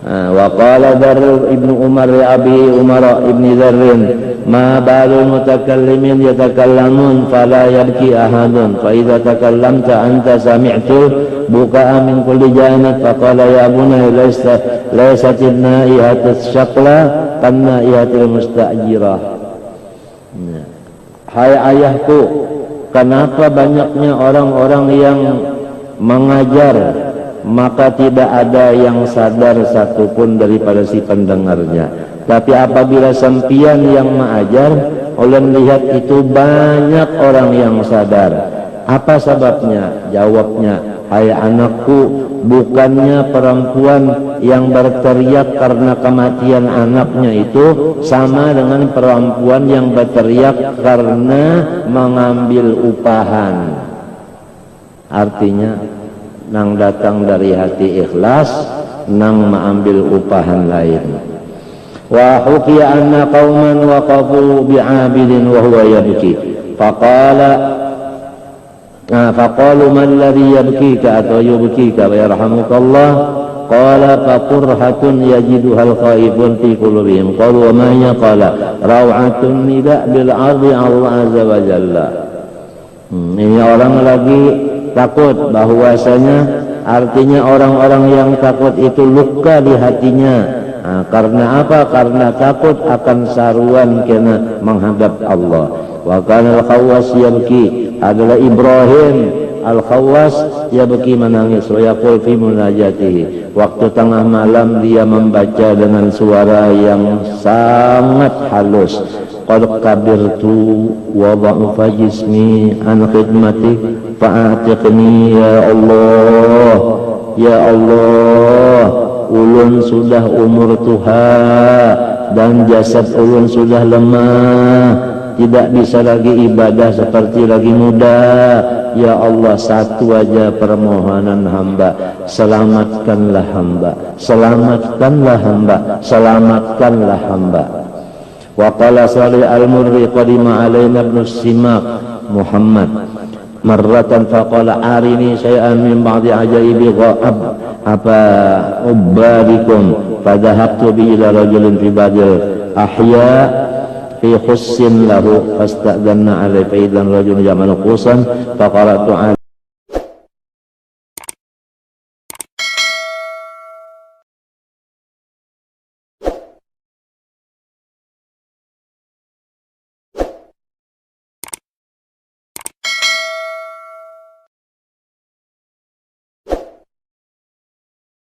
Wa qala Dar ibnu Umar ya Abi Umar ibni Dzarrin ma balul mutakallimin yatakallamun fala yabki ahadun fa idza takallamta anta sami'tu buka'a min kulli janib fa qala ya bunay laysatin naihatus syaqla kan naihatil mustajirah. Hai ayahku, kenapa banyaknya orang-orang yang mengajar maka tidak ada yang sadar satupun daripada si pendengarnya. Tapi apabila sampian yang mengajar, ulun lihat itu banyak orang yang sadar. Apa sebabnya? Jawabnya, hai anakku, bukannya perempuan yang berteriak karena kematian anaknya itu sama dengan perempuan yang berteriak karena mengambil upahan. Artinya nang datang dari hati ikhlas, nang mengambil upahan lain. Wa hukiya anna qauman waqafu bi'abidin wa huwa yabki faqalu man ladhi yabkika atau yubkika wa yarhamukallah qala faqurhatun yajiduhal khaifun fi qulubihim qalu wa ma hiya qala raw'atun nida bil ardi Allah azza wa jalla. Ini orang lagi takut, bahwasanya artinya orang-orang yang takut itu luka di hatinya. Karena apa? Karena takut akan saruan kena menghadap Allah. Wa kana al-Khawwas yabki, adalah Ibrahim al-Khawwas yabki menangis. Wa yaqul fi munajatihi, waktu tengah malam dia membaca dengan suara yang sangat halus. Qad kabirtu wa dha'afa jismi an khidmatik fa'atiqni ya Allah, ya Allah, ulun sudah umur tua dan jasad ulun sudah lemah, tidak bisa lagi ibadah seperti lagi muda. Ya Allah, satu aja permohonan hamba, selamatkanlah hamba, selamatkanlah hamba, selamatkanlah hamba. Wa qala Salih al-Murri qadima alaina ibn Simak Muhammad marratan faqala arini syai'an min ba'di ajaibi ghaab apa ubadikum fadhahabtu bi ila rajulin fi badil ahya fi khussin lahu fasta'danna alaihi fa idan rajulun jamal qusan faqaratu